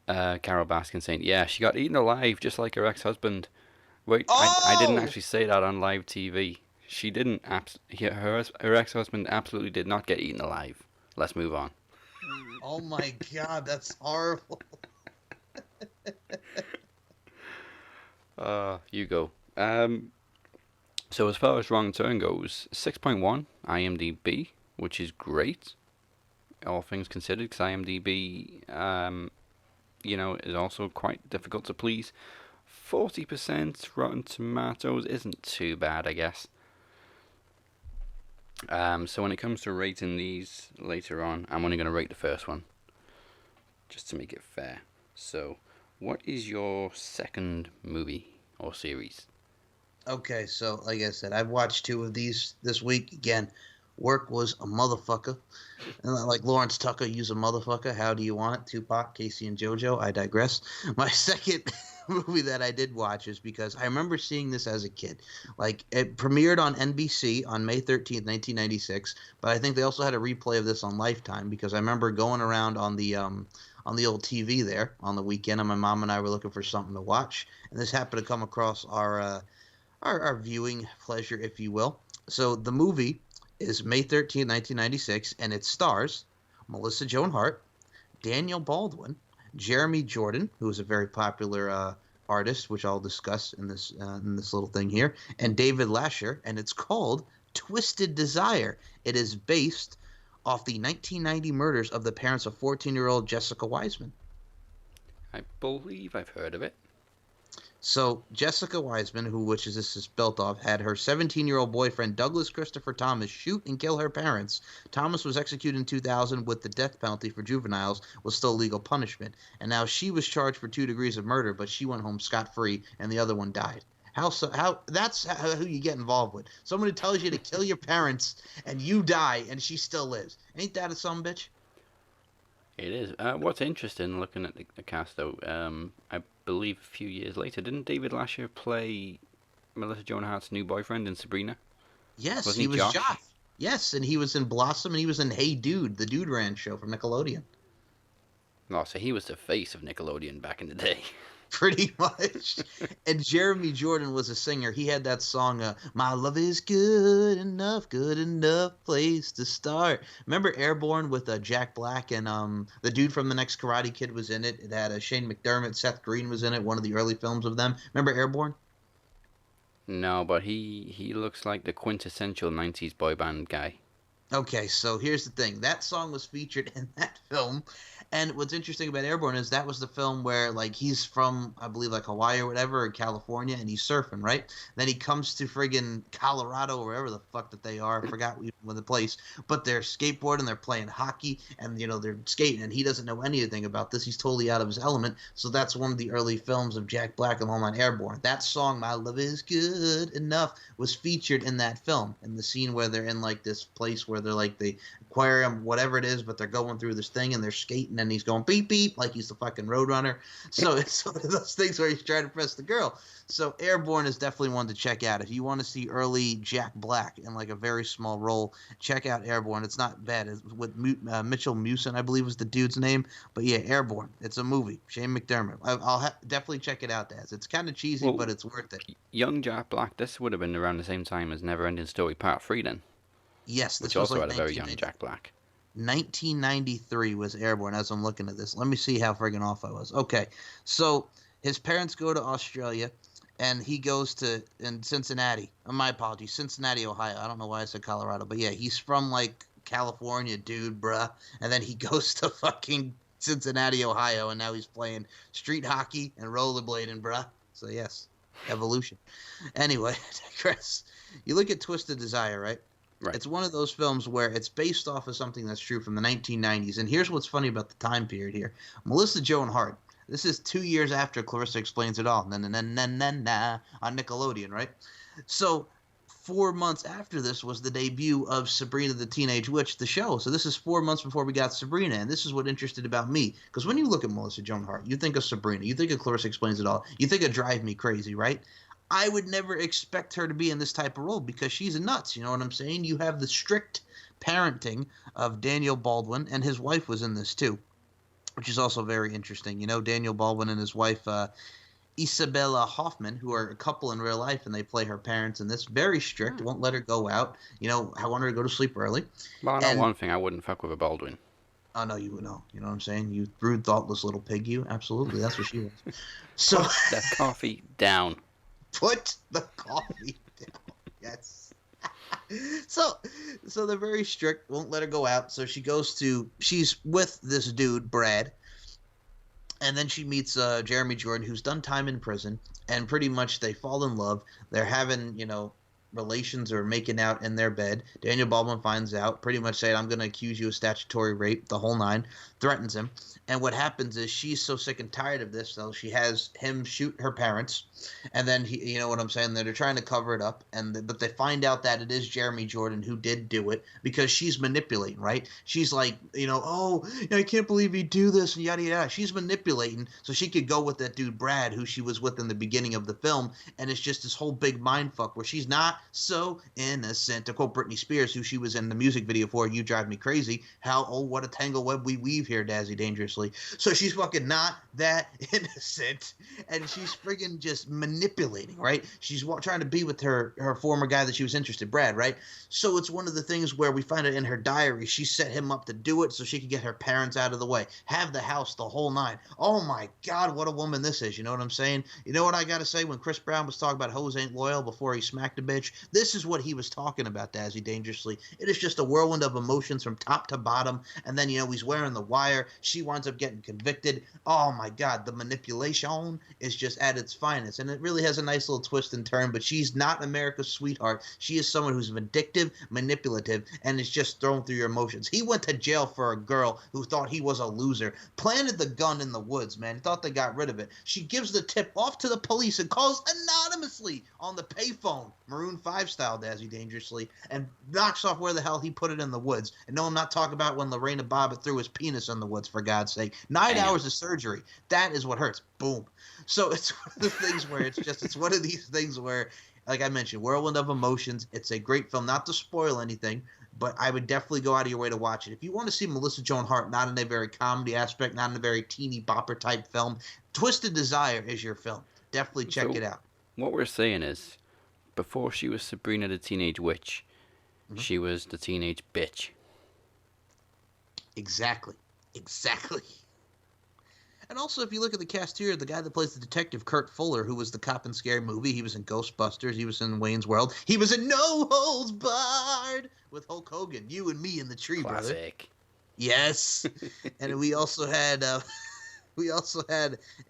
Carol Baskin saying, yeah, she got eaten alive just like her ex-husband. Wait, I didn't actually say that on live TV. She didn't. Her ex-husband absolutely did not get eaten alive. Let's move on. Oh my God, that's horrible. You go. So as far as Wrong Turn goes, 6.1 IMDb, which is great, all things considered, because IMDb, is also quite difficult to please. 40% Rotten Tomatoes isn't too bad, I guess. So when it comes to rating these later on, I'm only going to rate the first one, just to make it fair. So, what is your second movie or series? Okay, so like I said, I've watched 2 of these this week. Again, work was a motherfucker. And like Lawrence Tucker, use a motherfucker. How do you want it? Tupac, Casey, and JoJo. I digress. My second movie that I did watch is because I remember seeing this as a kid. Like, it premiered on NBC on May 13th, 1996. But I think they also had a replay of this on Lifetime, because I remember going around on the old TV there on the weekend, and my mom and I were looking for something to watch. And this happened to come across our viewing pleasure, if you will. So the movie is May 13, 1996, and it stars Melissa Joan Hart, Daniel Baldwin, Jeremy Jordan, who is a very popular artist, which I'll discuss in this little thing here, and David Lasher, and it's called Twisted Desire. It is based off the 1990 murders of the parents of 14-year-old Jessica Wiseman. I believe I've heard of it. So Jessica Wiseman, which this is built off, had her 17-year-old boyfriend Douglas Christopher Thomas shoot and kill her parents. Thomas was executed in 2000 with the death penalty for juveniles was still legal punishment. And now she was charged for 2 degrees of murder, but she went home scot-free and the other one died. How that's who you get involved with. Someone who tells you to kill your parents and you die and she still lives. Ain't that a son bitch? It is. What's interesting, looking at the cast, though, I believe a few years later, didn't David Lasher play Melissa Joan Hart's new boyfriend in Sabrina? Yes, he was Josh. Yes, and he was in Blossom, and he was in Hey Dude, the Dude Ranch show from Nickelodeon. Oh, so he was the face of Nickelodeon back in the day. Pretty much. And Jeremy Jordan was a singer. He had that song, My Love Is good enough place to start. Remember Airborne with Jack Black and the dude from The Next Karate Kid was in it. It had Shane McDermott, Seth Green was in it, one of the early films of them. Remember Airborne? No, but he looks like the quintessential 90s boy band guy. Okay, so here's the thing. That song was featured in that film. And what's interesting about Airborne is that was the film where, like, he's from, I believe, like, Hawaii or whatever, or California, and he's surfing, right? Then he comes to friggin' Colorado or wherever the fuck that they are. I forgot the place. But they're skateboarding, they're playing hockey, and, they're skating, and he doesn't know anything about this. He's totally out of his element. So that's one of the early films of Jack Black and Homeland Airborne. That song, My Love Is Good Enough, was featured in that film, in the scene where they're in, like, this place where they're, like, the aquarium, whatever it is, but they're going through this thing, and they're skating, and he's going beep beep like he's the fucking Roadrunner. So it's one of those things where he's trying to press the girl. So Airborne is definitely one to check out. If you want to see early Jack Black in like a very small role, check out Airborne. It's not bad. It's with Mitchell Mewson, I believe was the dude's name. But yeah, Airborne. It's a movie. Shane McDermott. I'll definitely check it out, Daz. It's kind of cheesy, but it's worth it. Young Jack Black, this would have been around the same time as Neverending Story Part 3 then. Yes. This which also had a very young Jack Black. 1993 was Airborne, as I'm looking at this. Let me see how friggin' off I was. Okay, so his parents go to Australia, and he goes to in Cincinnati. My apologies, Cincinnati, Ohio. I don't know why I said Colorado, but yeah, he's from like California, dude, bruh. And then he goes to fucking Cincinnati, Ohio, and now he's playing street hockey and rollerblading, bruh. So yes, evolution. Anyway, I digress. You look at Twisted Desire, right? Right. It's one of those films where it's based off of something that's true from the 1990s. And here's what's funny about the time period here. Melissa Joan Hart. This is 2 years after Clarissa Explains It All. Na na na na na na on Nickelodeon, right? So 4 months after this was the debut of Sabrina the Teenage Witch, the show. So this is 4 months before we got Sabrina, and this is what interested about me. Because when you look at Melissa Joan Hart, you think of Sabrina, you think of Clarissa Explains It All, you think of Drive Me Crazy, right? I would never expect her to be in this type of role because she's nuts. You know what I'm saying? You have the strict parenting of Daniel Baldwin, and his wife was in this too, which is also very interesting. You know, Daniel Baldwin and his wife, Isabella Hoffman, who are a couple in real life, and they play her parents in this. Very strict, won't let her go out. You know, I want her to go to sleep early. Well, I know one thing, I wouldn't fuck with a Baldwin. Oh, no, you would know. You know what I'm saying? You rude, thoughtless little pig, you. Absolutely, that's what she was. So Put that coffee down. Put the coffee down. Yes. So they're very strict, won't let her go out. So she's with this dude, Brad. And then she meets Jeremy Jordan, who's done time in prison. And pretty much they fall in love. They're having, relations or making out in their bed. Daniel Baldwin finds out, pretty much saying, I'm going to accuse you of statutory rape, the whole nine, threatens him. And what happens is she's so sick and tired of this, so she has him shoot her parents. And then, he, you know what I'm saying, they're trying to cover it up. But they find out that it is Jeremy Jordan who did do it because she's manipulating, right? She's like, I can't believe he'd do this and yada, yada. She's manipulating so she could go with that dude, Brad, who she was with in the beginning of the film. And it's just this whole big mind fuck where she's not so innocent. To quote Britney Spears, who she was in the music video for, You Drive Me Crazy, what a tangle web we weave here, Dazzy Dangerously. So she's fucking not that innocent, and she's friggin' just manipulating, right? She's trying to be with her former guy that she was interested, Brad, right? So it's one of the things where we find it in her diary. She set him up to do it so she could get her parents out of the way, have the house, the whole nine. Oh my God, what a woman this is, you know what I'm saying? You know what I gotta say, when Chris Brown was talking about hoes ain't loyal before he smacked a bitch, this is what he was talking about, Dazzy Dangerously. It is just a whirlwind of emotions from top to bottom, and then, he's wearing the wire. She winds up getting convicted. Oh my God, the manipulation is just at its finest, and it really has a nice little twist and turn, but she's not America's sweetheart. She is someone who's vindictive, manipulative, and is just thrown through your emotions. He went to jail for a girl who thought he was a loser, planted the gun in the woods, man, thought they got rid of it. She gives the tip off to the police and calls anonymously on the payphone, Maroon 5 style, Dazzy Dangerously, and knocks off where the hell he put it in the woods. And no, I'm not talking about when Lorena Bobbitt threw his penis in the woods, for God's sake. 9 hours of surgery. That is what hurts. Boom. So it's one of the things where it's one of these things where, like I mentioned, whirlwind of emotions. It's a great film, not to spoil anything, but I would definitely go out of your way to watch it. If you want to see Melissa Joan Hart, not in a very comedy aspect, not in a very teeny bopper type film, Twisted Desire is your film. Definitely check it out. What we're saying is, before she was Sabrina the Teenage Witch, she was the teenage bitch. Exactly. And also, if you look at the cast here, the guy that plays the detective, Kurt Fuller, who was the cop in Scary Movie, he was in Ghostbusters, he was in Wayne's World, he was in No Holds Barred with Hulk Hogan, you and me in the tree, Classic. brother. Yes. And we also had,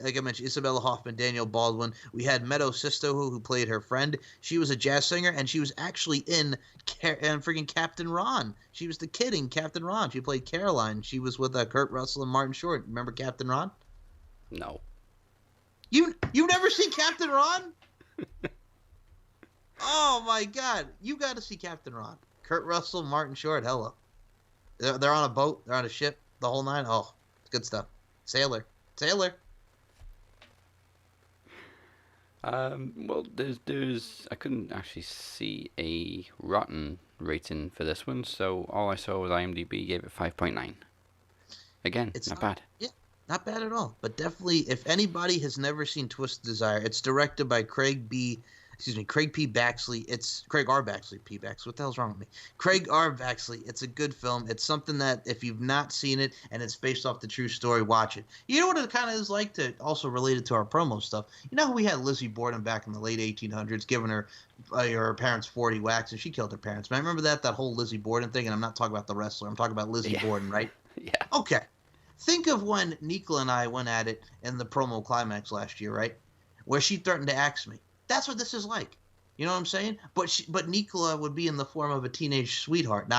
like I mentioned, Isabella Hoffman, Daniel Baldwin. We had Meadow Sisto, who played her friend. She was a jazz singer, and she was actually in freaking Captain Ron. She was the kid in Captain Ron. She played Caroline. She was with Kurt Russell and Martin Short. Remember Captain Ron? No. You've never seen Captain Ron? Oh my God! You got to see Captain Ron. Kurt Russell, Martin Short. Hello. They're on a boat. They're on a ship. The whole nine. Oh, it's good stuff. Sailor. Well, there's I couldn't actually see a rotten rating for this one, so all I saw was IMDb gave it 5.9. Again, it's not bad. Yeah, not bad at all. But definitely, if anybody has never seen Twisted Desire, it's directed by Craig P. Baxley. It's Craig R. Baxley. P. Baxley. What the hell's wrong with me? Craig R. Baxley. It's a good film. It's something that if you've not seen it and it's based off the true story, watch it. You know what it kind of is like, to also related to our promo stuff. You know how we had Lizzie Borden back in the late 1800s giving her parents 40 whacks and she killed her parents. Man, I remember that whole Lizzie Borden thing, and I'm not talking about the wrestler. I'm talking about Lizzie Borden, right? Yeah. Okay. Think of when Nicola and I went at it in the promo climax last year, right? Where she threatened to axe me. That's what this is like. You know what I'm saying? But Nicola would be in the form of a teenage sweetheart,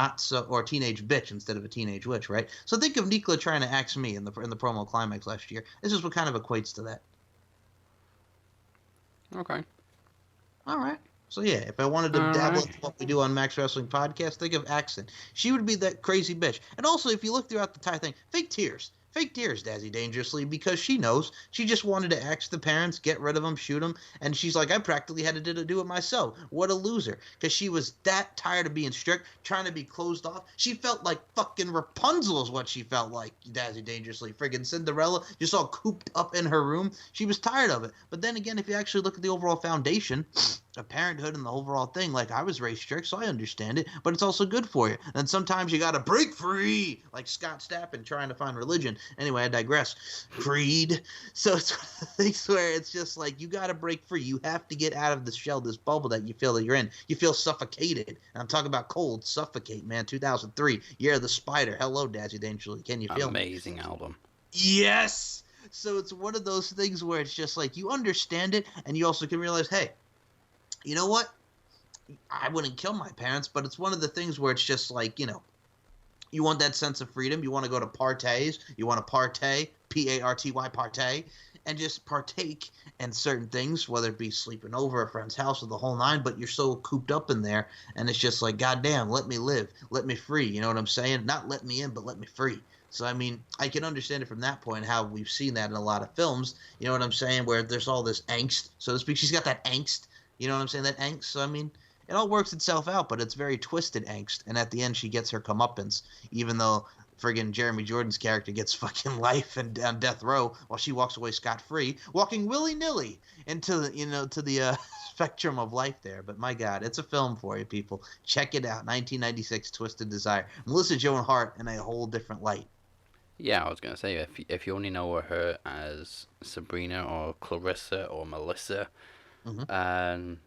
or a teenage bitch instead of a teenage witch, right? So think of Nicola trying to axe me in the promo climax last year. This is what kind of equates to that. Okay. All right. So yeah, if I wanted to dabble into what we do on Max Wrestling Podcast, think of Axton. She would be that crazy bitch. And also, if you look throughout the entire thing, fake tears. Fake tears, Dazzy Dangerously, because she knows. She just wanted to axe the parents, get rid of them, shoot them, and she's like, I practically had to do it myself. What a loser. Because she was that tired of being strict, trying to be closed off. She felt like fucking Rapunzel is what she felt like, Dazzy Dangerously. Friggin' Cinderella, just all cooped up in her room. She was tired of it. But then again, if you actually look at the overall foundation of parenthood and the overall thing, like, I was raised strict, so I understand it, but it's also good for you. And sometimes you gotta break free, like Scott Stappen trying to find religion. Anyway, I digress. Creed. So it's one of the things where it's just like, you got to break free. You have to get out of the shell, this bubble that you feel that you're in. You feel suffocated. And I'm talking about cold, suffocate, man. 2003, Year of the Spider. Hello, Dazzy Dangerously. Can you feel Amazing album. Yes. So it's one of those things where it's just like, you understand it, and you also can realize, hey, you know what? I wouldn't kill my parents, but it's one of the things where it's just like, you know, you want that sense of freedom. You want to go to parties. You want to partay, P-A-R-T-Y, partay, and just partake in certain things, whether it be sleeping over a friend's house or the whole nine, but you're so cooped up in there, and it's just like, goddamn, let me live. Let me free. You know what I'm saying? Not let me in, but let me free. So, I mean, I can understand it from that point, how we've seen that in a lot of films. You know what I'm saying? Where there's all this angst, so to speak. She's got that angst. You know what I'm saying? That angst. So, I mean, it all works itself out, but it's very twisted angst. And at the end, she gets her comeuppance, even though friggin' Jeremy Jordan's character gets fucking life and on death row while she walks away scot-free, walking willy-nilly into the, to the spectrum of life there. But my God, it's a film for you, people. Check it out. 1996, Twisted Desire. Melissa Joan Hart in a whole different light. Yeah, I was going to say, if you only know her as Sabrina or Clarissa or Melissa, then...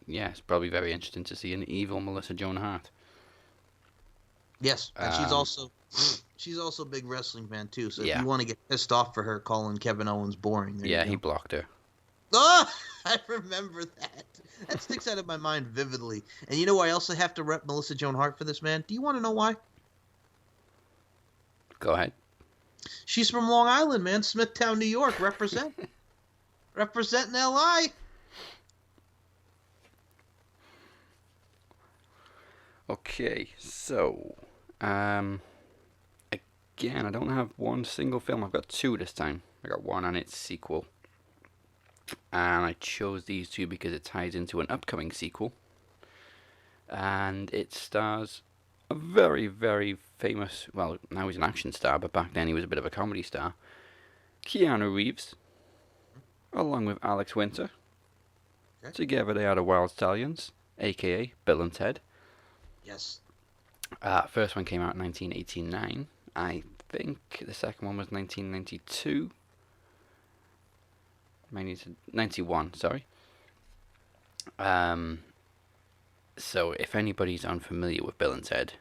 yeah, it's probably very interesting to see an evil Melissa Joan Hart. Yes, and she's also a big wrestling fan too. So if Yeah. you want to get pissed off for her calling Kevin Owens boring, there Yeah, you go. he blocked her. Oh, I remember that. That sticks out of my mind vividly. And you know why I also have to rep Melissa Joan Hart for this, man? Do you want to know why? Go ahead. She's from Long Island, man. Smithtown, New York. Represent. Representing L.I. Okay, so, again, I don't have one single film. I've got two this time. I got one and its sequel. And I chose these two because it ties into an upcoming sequel. And it stars a very, very famous, well, now he's an action star, but back then he was a bit of a comedy star, Keanu Reeves, along with Alex Winter. Okay. Together they are the Wild Stallions, a.k.a. Bill and Ted. Yes. First one came out in 1989. I think the second one was 1992. 91, sorry. So if anybody's unfamiliar with Bill and Ted,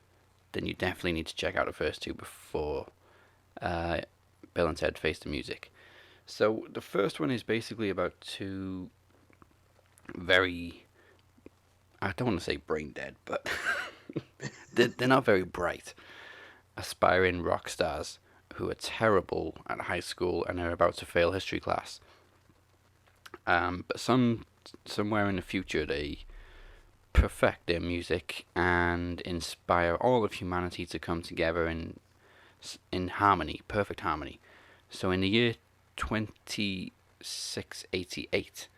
then you definitely need to check out the first two before Bill and Ted Face the Music. So the first one is basically about two very, I don't want to say brain dead, but they're not very bright, aspiring rock stars who are terrible at high school and are about to fail history class. But somewhere in the future they perfect their music and inspire all of humanity to come together in harmony, perfect harmony. So in the year 2688,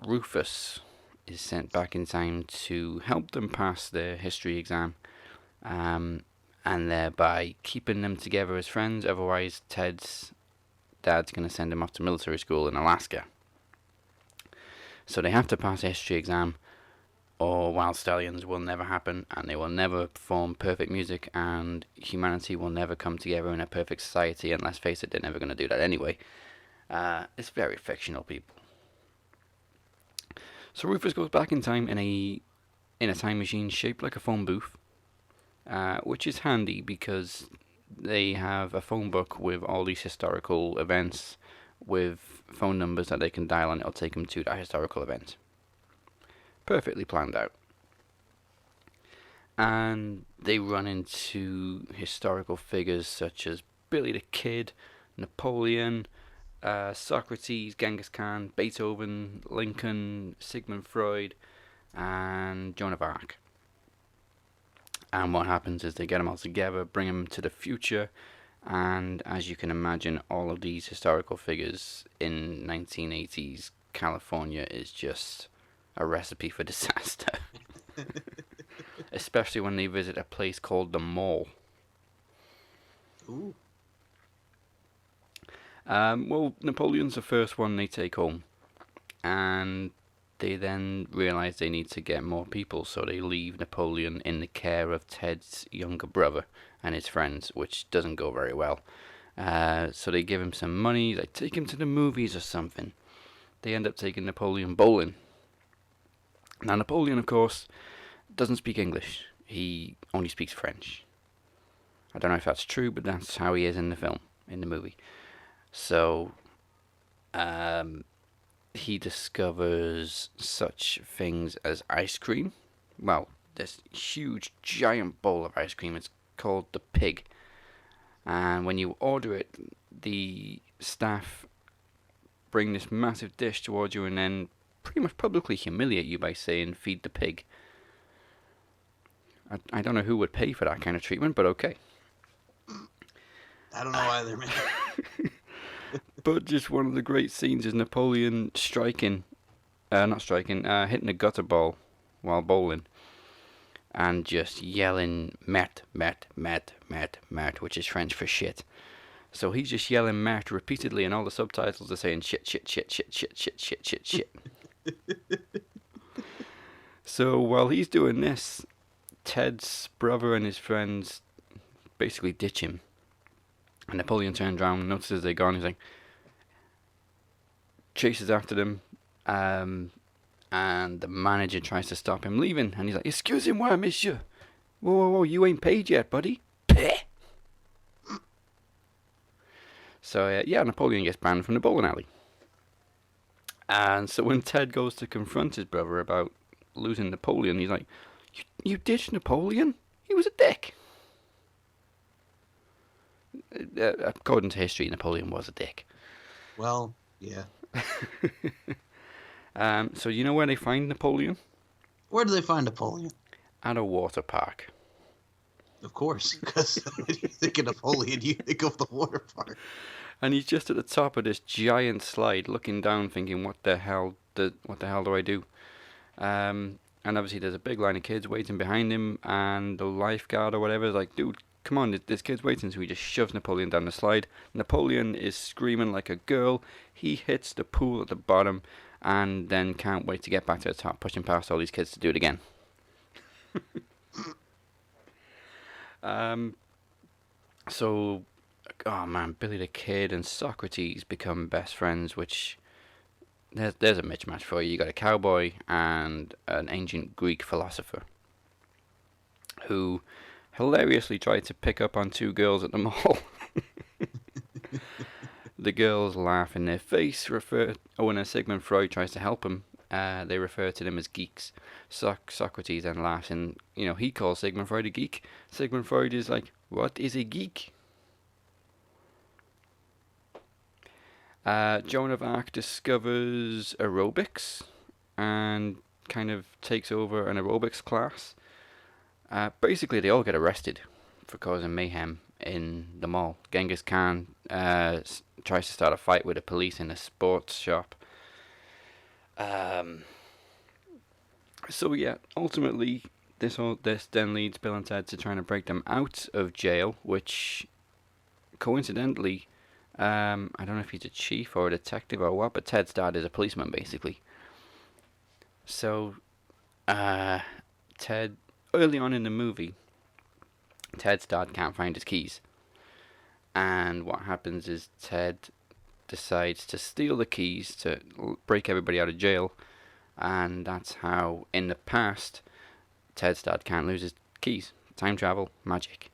Rufus is sent back in time to help them pass their history exam, and thereby keeping them together as friends. Otherwise, Ted's Dad's going to send him off to military school in Alaska. So they have to pass a history exam, or Wild Stallions will never happen, and they will never perform perfect music, and humanity will never come together in a perfect society, and let's face it, they're never going to do that anyway. It's very fictional, people. So Rufus goes back in time in a time machine shaped like a phone booth, which is handy because they have a phone book with all these historical events with phone numbers that they can dial, and it'll take them to that historical event. Perfectly planned out. And they run into historical figures such as Billy the Kid, Napoleon, Socrates, Genghis Khan, Beethoven, Lincoln, Sigmund Freud, and Joan of Arc. And what happens is they get them all together, bring them to the future, and as you can imagine, all of these historical figures in 1980s California is just a recipe for disaster. Especially when they visit a place called the Mall. Ooh. Well, Napoleon's the first one they take home, and they then realise they need to get more people, so they leave Napoleon in the care of Ted's younger brother and his friends, which doesn't go very well. So they give him some money, they take him to the movies or something. They end up taking Napoleon bowling. Now, Napoleon, of course, doesn't speak English. He only speaks French. I don't know if that's true, but that's how he is in the film, in the movie. So, he discovers such things as ice cream. Well, this huge, giant bowl of ice cream. It's called the Pig. And when you order it, the staff bring this massive dish towards you and then pretty much publicly humiliate you by saying, "Feed the pig." I don't know who would pay for that kind of treatment, but okay. I don't know either, man. But just one of the great scenes is Napoleon hitting a gutter ball while bowling, and just yelling "Met, met, met, met, met," which is French for shit. So he's just yelling "met" repeatedly, and all the subtitles are saying shit, shit, shit, shit, shit, shit, shit, shit, shit. So while he's doing this, Ted's brother and his friends basically ditch him. And Napoleon turns around, notices they're gone, he's like, chases after them, and the manager tries to stop him leaving, and he's like, "Excusez-moi, monsieur. Whoa, whoa, whoa, you ain't paid yet, buddy." Peh. So, Napoleon gets banned from the bowling alley. And so when Ted goes to confront his brother about losing Napoleon, he's like, You ditched Napoleon? He was a dick." According to history, Napoleon was a dick. Well, yeah. So you know where they find Napoleon? Where do they find Napoleon? At a water park. Of course, because when you think of Napoleon, you think of the water park. And he's just at the top of this giant slide, looking down, thinking, "What the hell do I do?" And obviously, there's a big line of kids waiting behind him, and the lifeguard or whatever is like, "Dude, come on, this kid's waiting." So he just shoves Napoleon down the slide. Napoleon is screaming like a girl. He hits the pool at the bottom, and then can't wait to get back to the top, pushing past all these kids to do it again. So, oh man, Billy the Kid and Socrates become best friends, which there's a mismatch for you. You got a cowboy and an ancient Greek philosopher who hilariously tried to pick up on two girls at the mall. The girls laugh in their face. When Sigmund Freud tries to help him, they refer to them as geeks. Socrates then laughs, and he calls Sigmund Freud a geek. Sigmund Freud is like, "What is a geek?" Joan of Arc discovers aerobics and kind of takes over an aerobics class. Basically, they all get arrested for causing mayhem in the mall. Genghis Khan tries to start a fight with the police in a sports shop. Ultimately, this then leads Bill and Ted to trying to break them out of jail, which coincidentally I don't know if he's a chief or a detective or what, but Ted's dad is a policeman, basically. So, Ted, early on in the movie, Ted's dad can't find his keys. And what happens is Ted decides to steal the keys to break everybody out of jail. And that's how, in the past, Ted's dad can't lose his keys. Time travel, magic.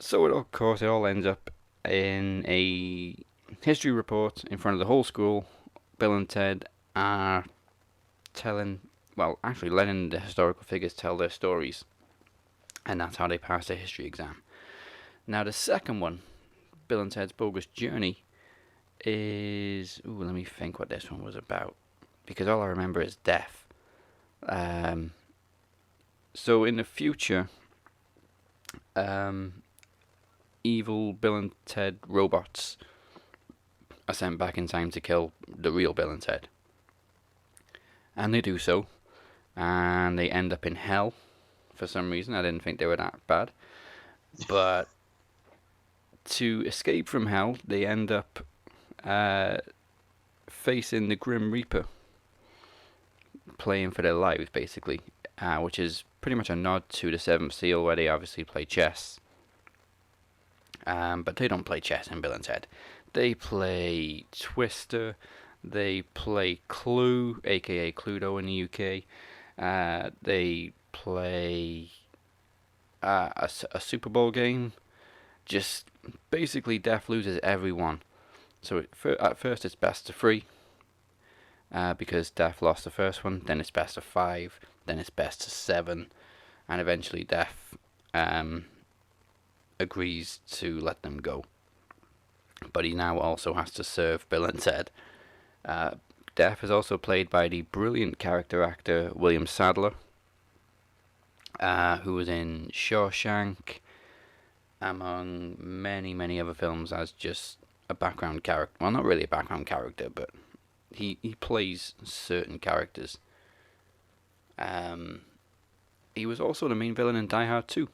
So, of course, it all ends up in a history report in front of the whole school. Bill and Ted are letting the historical figures tell their stories. And that's how they pass their history exam. Now, the second one, Bill and Ted's Bogus Journey, is... Ooh, let me think what this one was about. Because all I remember is death. So in the future, evil Bill and Ted robots are sent back in time to kill the real Bill and Ted. And they do so. And they end up in hell for some reason. I didn't think they were that bad. But to escape from hell, they end up facing the Grim Reaper, playing for their lives, basically, which is pretty much a nod to the Seventh Seal, where they obviously play chess. But they don't play chess in Bill and Ted. They play Twister, they play Clue, aka Cluedo in the UK. They play a Super Bowl game. Just basically, Death loses everyone. So at first it's best of 3, because Death lost the first one. Then it's best of 5. Then it's best of 7, and eventually Death agrees to let them go. But he now also has to serve Bill and Ted. Death is also played by the brilliant character actor William Sadler, who was in Shawshank, among many, many other films, as just a background character. Well, not really a background character, but he plays certain characters. He was also the main villain in Die Hard 2.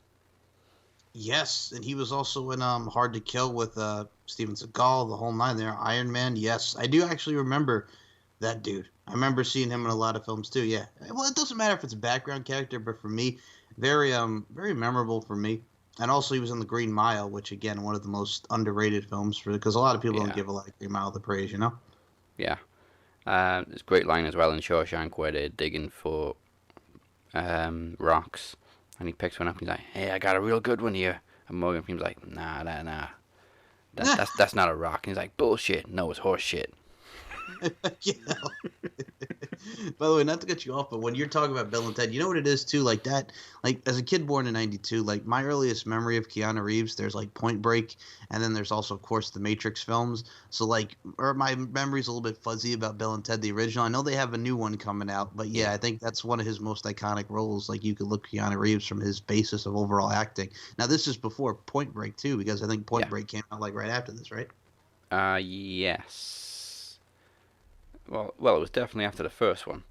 Yes, and he was also in Hard to Kill with Steven Seagal, the whole nine there. Iron Man, yes. I do actually remember that dude. I remember seeing him in a lot of films too, yeah. Well, it doesn't matter if it's a background character, but for me, very memorable for me. And also he was in The Green Mile, which, again, one of the most underrated films, because a lot of people don't give a lot of Green Mile the praise, you know? Yeah. There's a great line as well in Shawshank where they're digging for rocks, and he picks one up and he's like, "Hey, I got a real good one here." And Morgan Freeman's like, nah. That's not a rock. And he's like, "Bullshit. No, it's horse shit." Yeah. By the way, not to cut you off, but when you're talking about Bill and Ted, you know what it is too? Like that, like as a kid born in '92, like my earliest memory of Keanu Reeves, there's like Point Break, and then there's also, of course, the Matrix films. So like, or my memory's a little bit fuzzy about Bill and Ted the original. I know they have a new one coming out, but yeah, I think that's one of his most iconic roles. Like you could look Keanu Reeves from his basis of overall acting. Now this is before Point Break too, because I think Point Break came out like right after this, right? Yes. Well, it was definitely after the first one.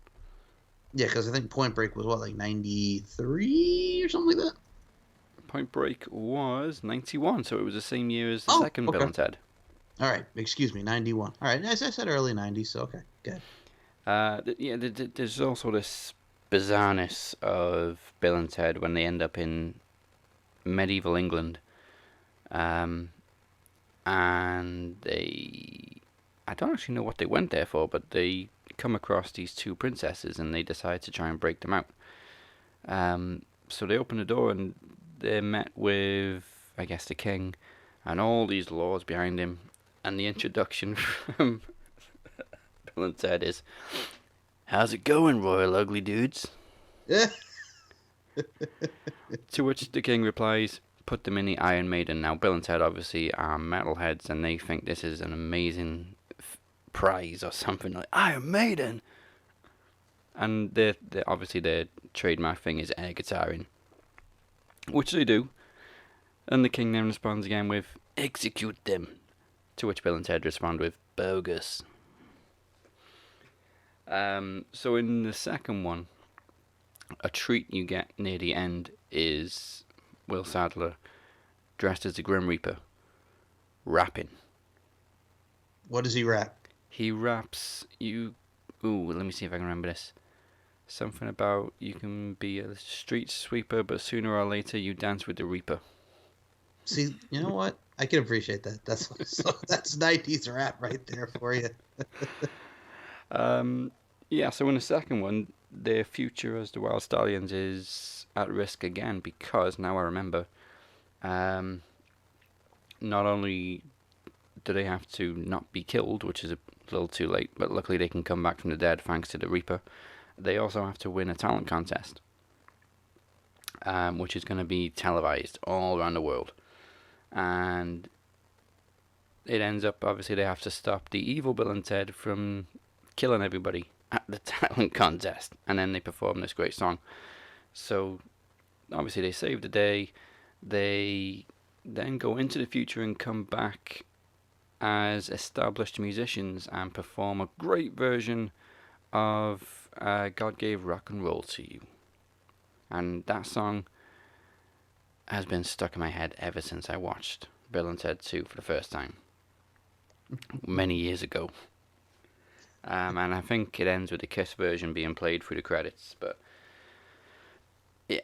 Yeah, because I think Point Break was, what, like 93 or something like that? Point Break was 91, so it was the same year as the second Bill and Ted. All right, excuse me, 91. All right, as I said, early 90s, so okay, good. There's also this bizarreness of Bill and Ted when they end up in medieval England. And I don't actually know what they went there for, but they come across these 2 princesses and they decide to try and break them out. So they open the door and they're met with, I guess, the king and all these lords behind him. And the introduction from Bill and Ted is, "How's it going, royal ugly dudes?" To which the king replies, "Put them in the Iron Maiden." Now, Bill and Ted obviously are metalheads and they think this is an amazing prize or something, like Iron Maiden. And they're obviously their trademark thing is air guitaring, which they do. And the king then responds again with, "Execute them." To which Bill and Ted respond with, "Bogus." So in the second one, a treat you get near the end is Will Sadler dressed as the Grim Reaper. rapping. What does he rap? He raps you. Ooh, let me see if I can remember this. Something about you can be a street sweeper, but sooner or later you dance with the Reaper. See, you know what? I can appreciate that. That's 90s rap right there for you. Yeah, so in the second one, their future as the Wild Stallions is at risk again because, now I remember, not only do they have to not be killed, which is a little too late, but luckily they can come back from the dead thanks to the Reaper, they also have to win a talent contest, which is going to be televised all around the world. And it ends up, obviously, they have to stop the evil Bill and Ted from killing everybody at the talent contest, and then they perform this great song. So obviously they save the day. They then go into the future and come back as established musicians and perform a great version of God Gave Rock and Roll to You. And that song has been stuck in my head ever since I watched Bill and Ted 2 for the first time many years ago. And I think it ends with the Kiss version being played through the credits. But yeah,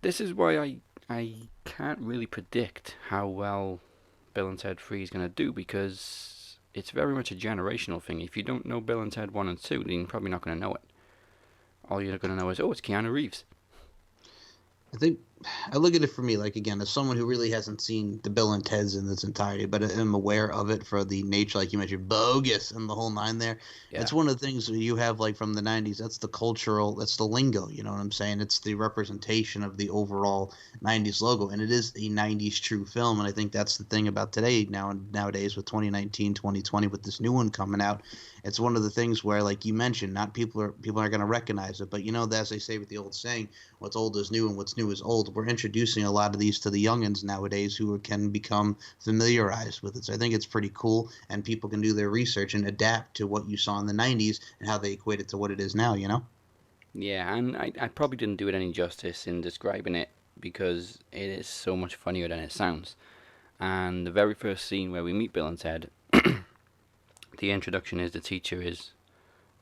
this is why I can't really predict how well Bill and Ted 3 is going to do, because it's very much a generational thing. If you don't know Bill and Ted 1 and 2, then you're probably not going to know it. All you're going to know is, oh, it's Keanu Reeves. I think I look at it for me, like, again, as someone who really hasn't seen the Bill and Ted's in its entirety, but I'm aware of it for the nature, like you mentioned, Bogus and the whole nine there. Yeah. It's one of the things you have, like, from the 90s. That's the cultural, that's the lingo, you know what I'm saying? It's the representation of the overall 90s logo, and it is a 90s true film, and I think that's the thing about today, nowadays with 2019, 2020, with this new one coming out. It's one of the things where, like you mentioned, not people aren't going to recognize it, but you know, as they say with the old saying, what's old is new and what's new is old. We're introducing a lot of these to the youngins nowadays who can become familiarized with it. So I think it's pretty cool, and people can do their research and adapt to what you saw in the 90s and how they equate it to what it is now, you know? Yeah, and I probably didn't do it any justice in describing it, because it is so much funnier than it sounds. And the very first scene where we meet Bill and Ted, the introduction is the teacher is,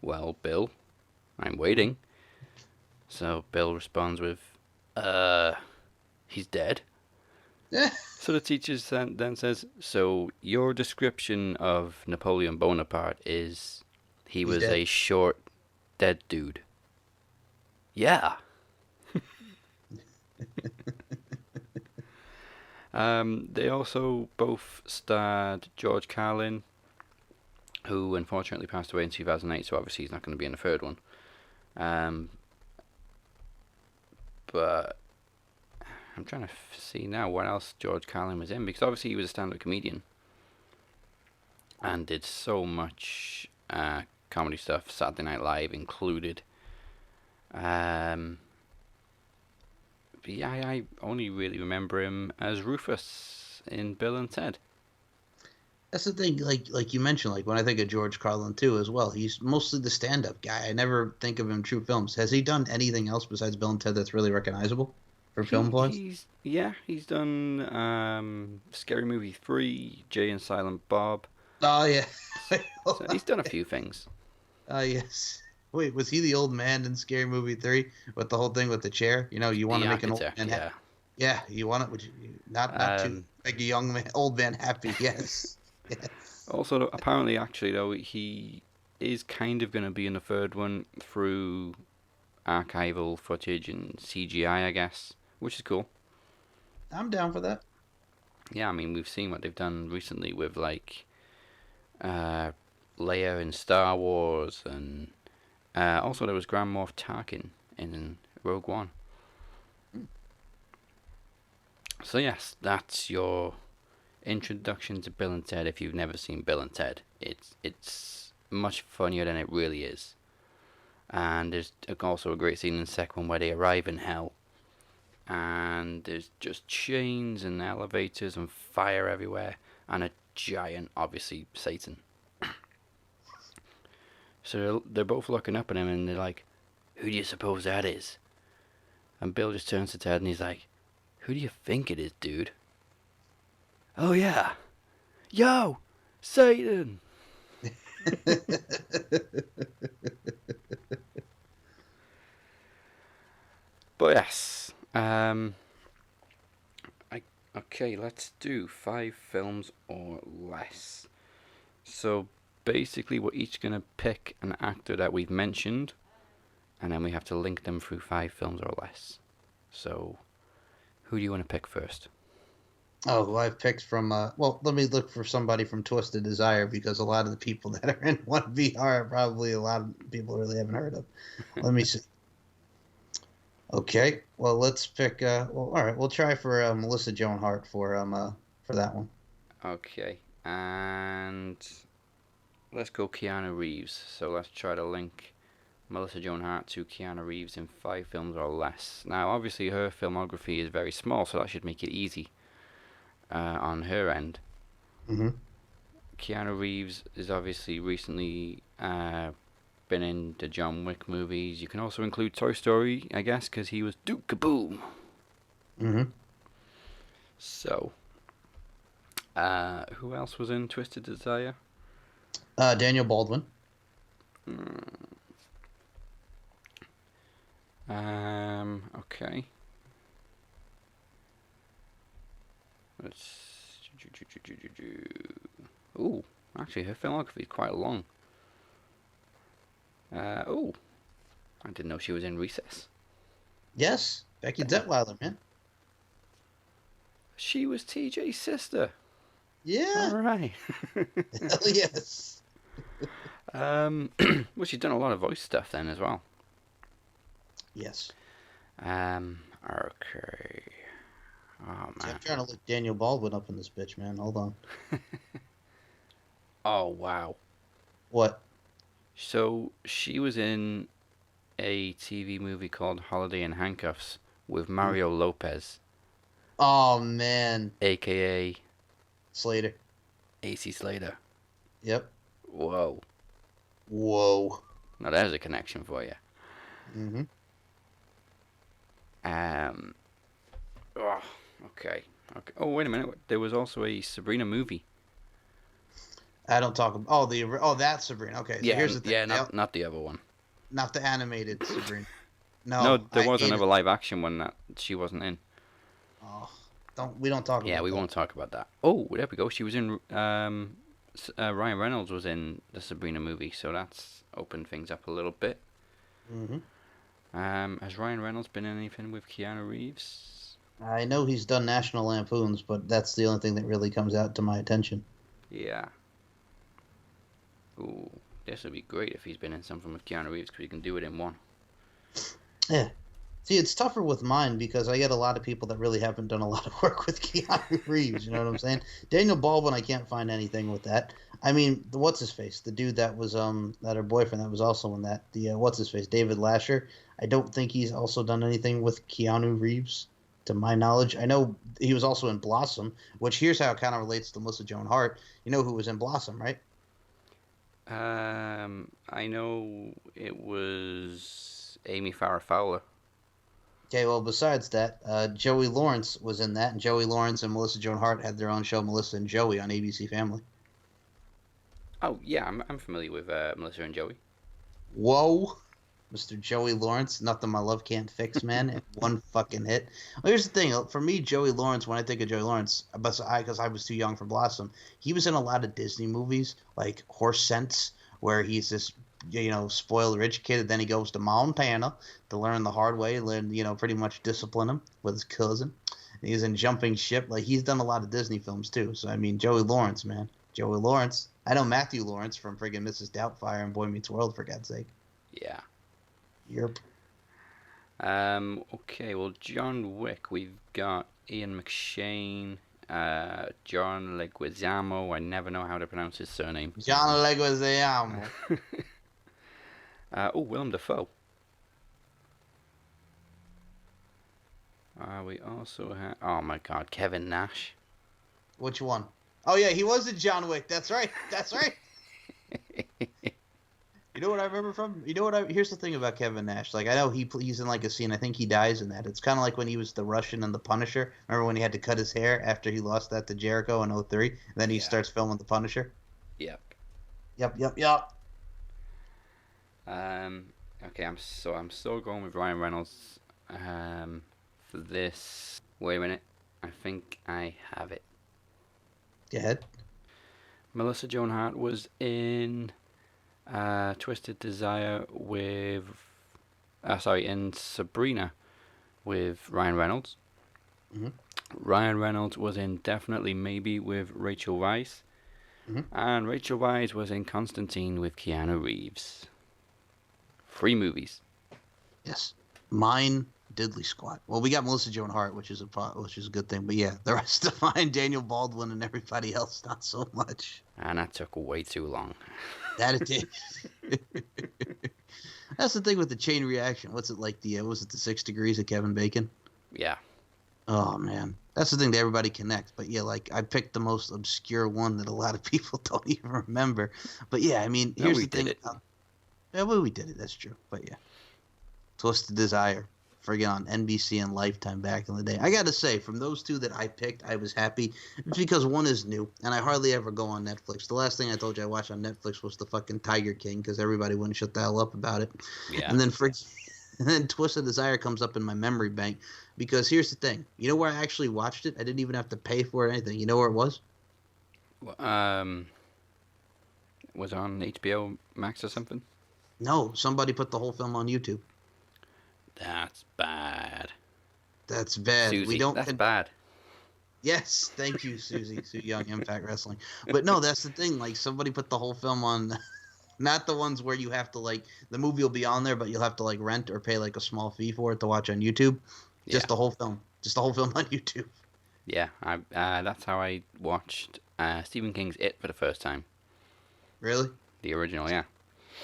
well, Bill, I'm waiting. So Bill responds with, he's dead. So the teacher then says, so your description of Napoleon Bonaparte is he was a short, dead dude. Yeah. They also both starred George Carlin, who unfortunately passed away in 2008, so obviously he's not going to be in the third one. But I'm trying to see now what else George Carlin was in, because obviously he was a stand-up comedian and did so much comedy stuff, Saturday Night Live included. But yeah, I only really remember him as Rufus in Bill and Ted. That's the thing, like you mentioned, like when I think of George Carlin too as well, he's mostly the stand-up guy. I never think of him in true films. Has he done anything else besides Bill and Ted that's really recognizable for film-wise? He's done Scary Movie 3, Jay and Silent Bob. Oh, yeah. So he's done a few things. Yes. Wait, was he the old man in Scary Movie 3 with the whole thing with the chair? You know, you want to make an old man happy. Yeah, you want it, would you? Not too like a young man, old man happy, yes. Yes. Also, apparently, actually, though, he is kind of going to be in the third one through archival footage and CGI, I guess, which is cool. I'm down for that. Yeah, I mean, we've seen what they've done recently with, like, Leia in Star Wars, and also there was Grand Moff Tarkin in Rogue One. So yes, that's your introduction to Bill and Ted. If you've never seen Bill and Ted, it's much funnier than it really is. And there's also a great scene in the second one where they arrive in hell, and there's just chains and elevators and fire everywhere, and a giant, obviously, Satan. So they're both looking up at him, and they're like, who do you suppose that is? And Bill just turns to Ted and he's like, who do you think it is, dude? Oh yeah, Yo, Satan. But yes, okay, let's do 5 films or less. So basically, we're each gonna pick an actor that we've mentioned, and then we have to link them through 5 films or less. So, who do you want to pick first? Oh, well, I've picked from, well, let me look for somebody from Twisted Desire, because a lot of the people that are in 1VR are probably a lot of people really haven't heard of. Let me see. Okay, well, let's pick, well, all right, we'll try for Melissa Joan Hart for that one. Okay, and let's go Keanu Reeves. So let's try to link Melissa Joan Hart to Keanu Reeves in 5 films or less. Now, obviously, her filmography is very small, so that should make it easy on her end. Mm-hmm. Keanu Reeves is obviously recently been in the John Wick movies. You can also include Toy Story, I guess, because he was Duke Kaboom. Mm-hmm. So, who else was in Twisted Desire? Daniel Baldwin. Okay. Let's. Ooh, actually, her filmography is quite long. Oh, I didn't know she was in Recess. Yes, Becky Detweiler, man. She was TJ's sister. Yeah. All right. Hell yes. Well, she's done a lot of voice stuff then as well. Yes. Okay. Oh, man. See, I'm trying to look Daniel Baldwin up in this bitch, man. Hold on. Oh, wow. What? So, she was in a TV movie called Holiday in Handcuffs with Mario Lopez. Oh, man. A.K.A. Slater. AC Slater. Yep. Whoa. Whoa. Now, there's a connection for you. Mm-hmm. Oh, okay. Oh, wait a minute. There was also a Sabrina movie. I don't talk about. That's Sabrina. Okay. So Yeah, here's the thing. yeah, not the other one. Not the animated Sabrina. No, there was I another live action one that she wasn't in. Oh, we don't talk about. Yeah, we won't talk about that. Oh, there we go. She was in. Ryan Reynolds was in the Sabrina movie, so that's opened things up a little bit. Mm-hmm. Has Ryan Reynolds been in anything with Keanu Reeves? I know he's done National Lampoons, but that's the only thing that really comes out to my attention. Yeah. Ooh, this would be great if he's been in something with Keanu Reeves, because he can do it in one. Yeah. See, it's tougher with mine because I get a lot of people that really haven't done a lot of work with Keanu Reeves. You know what I'm saying? Daniel Baldwin, I can't find anything with that. I mean, what's his face? The dude that was that her boyfriend that was also in that. The what's his face? David Lasher. I don't think he's also done anything with Keanu Reeves, to my knowledge. I know he was also in Blossom, which here's how it kind of relates to Melissa Joan Hart. You know who was in Blossom, right? I know it was Amy Farrah Fowler. Okay, well, besides that, Joey Lawrence was in that, and Joey Lawrence and Melissa Joan Hart had their own show, Melissa and Joey, on ABC Family. Oh, yeah, I'm familiar with Melissa and Joey. Whoa, Mr. Joey Lawrence, nothing my love can't fix, man. In one fucking hit. Well, here's the thing. For me, Joey Lawrence, when I think of Joey Lawrence, because I was too young for Blossom, he was in a lot of Disney movies, like Horse Sense, where he's this spoiled rich kid, and then he goes to Montana to learn the hard way, pretty much discipline him with his cousin. And he's in Jumping Ship. Like, he's done a lot of Disney films too. So I mean, Joey Lawrence, man. Joey Lawrence. I know Matthew Lawrence from friggin' Mrs. Doubtfire and Boy Meets World, for God's sake. Yeah. Yep. Okay, well, John Wick, we've got Ian McShane, John Leguizamo. I never know how to pronounce his surname. John Leguizamo. Willem Dafoe. We also have... Oh, my God. Kevin Nash. Which one? Oh, yeah, he was in John Wick. That's right. That's right. You know what I remember from? Here's the thing about Kevin Nash. Like, I know he's in like a scene. I think he dies in that. It's kind of like when he was the Russian in The Punisher. Remember when he had to cut his hair after he lost that to Jericho in '03? And then he starts filming The Punisher. Yep. Yep. Okay, I'm still going with Ryan Reynolds. For this. Wait a minute. I think I have it. Go ahead. Melissa Joan Hart was in Twisted Desire with... in Sabrina with Ryan Reynolds. Mm-hmm. Ryan Reynolds was in Definitely Maybe with Rachel Weisz. Mm-hmm. And Rachel Weisz was in Constantine with Keanu Reeves. 3 movies. Yes. Mine, Diddley Squad. Well, we got Melissa Joan Hart, which is a good thing. But yeah, the rest of mine, Daniel Baldwin and everybody else, not so much. And that took way too long. That it did. That's the thing with the chain reaction. What's it like? Was it the 6 Degrees of Kevin Bacon? Yeah. Oh man, that's the thing that everybody connects. But yeah, like I picked the most obscure one that a lot of people don't even remember. But yeah, I mean, here's the thing. Yeah, well, we did it. That's true. But yeah, Twisted Desire, friggin' on NBC and Lifetime back in the day. I gotta say, from those 2 that I picked, I was happy. It's because one is new, and I hardly ever go on Netflix. The last thing I told you I watched on Netflix was the fucking Tiger King, because everybody wouldn't shut the hell up about it. Yeah. And then Twisted Desire comes up in my memory bank, because here's the thing. You know where I actually watched it? I didn't even have to pay for it or anything. You know where it was? Was it on HBO Max or something? No, somebody put the whole film on YouTube. That's bad. That's bad. Susie, that's bad. Yes, thank you, Susie. Sue Young, Impact Wrestling. But no, that's the thing. Like, somebody put the whole film on, not the ones where you have to, like, the movie will be on there, but you'll have to, like, rent or pay, like, a small fee for it to watch on YouTube. Just the whole film. Just the whole film on YouTube. Yeah, that's how I watched Stephen King's It for the first time. Really? The original, yeah.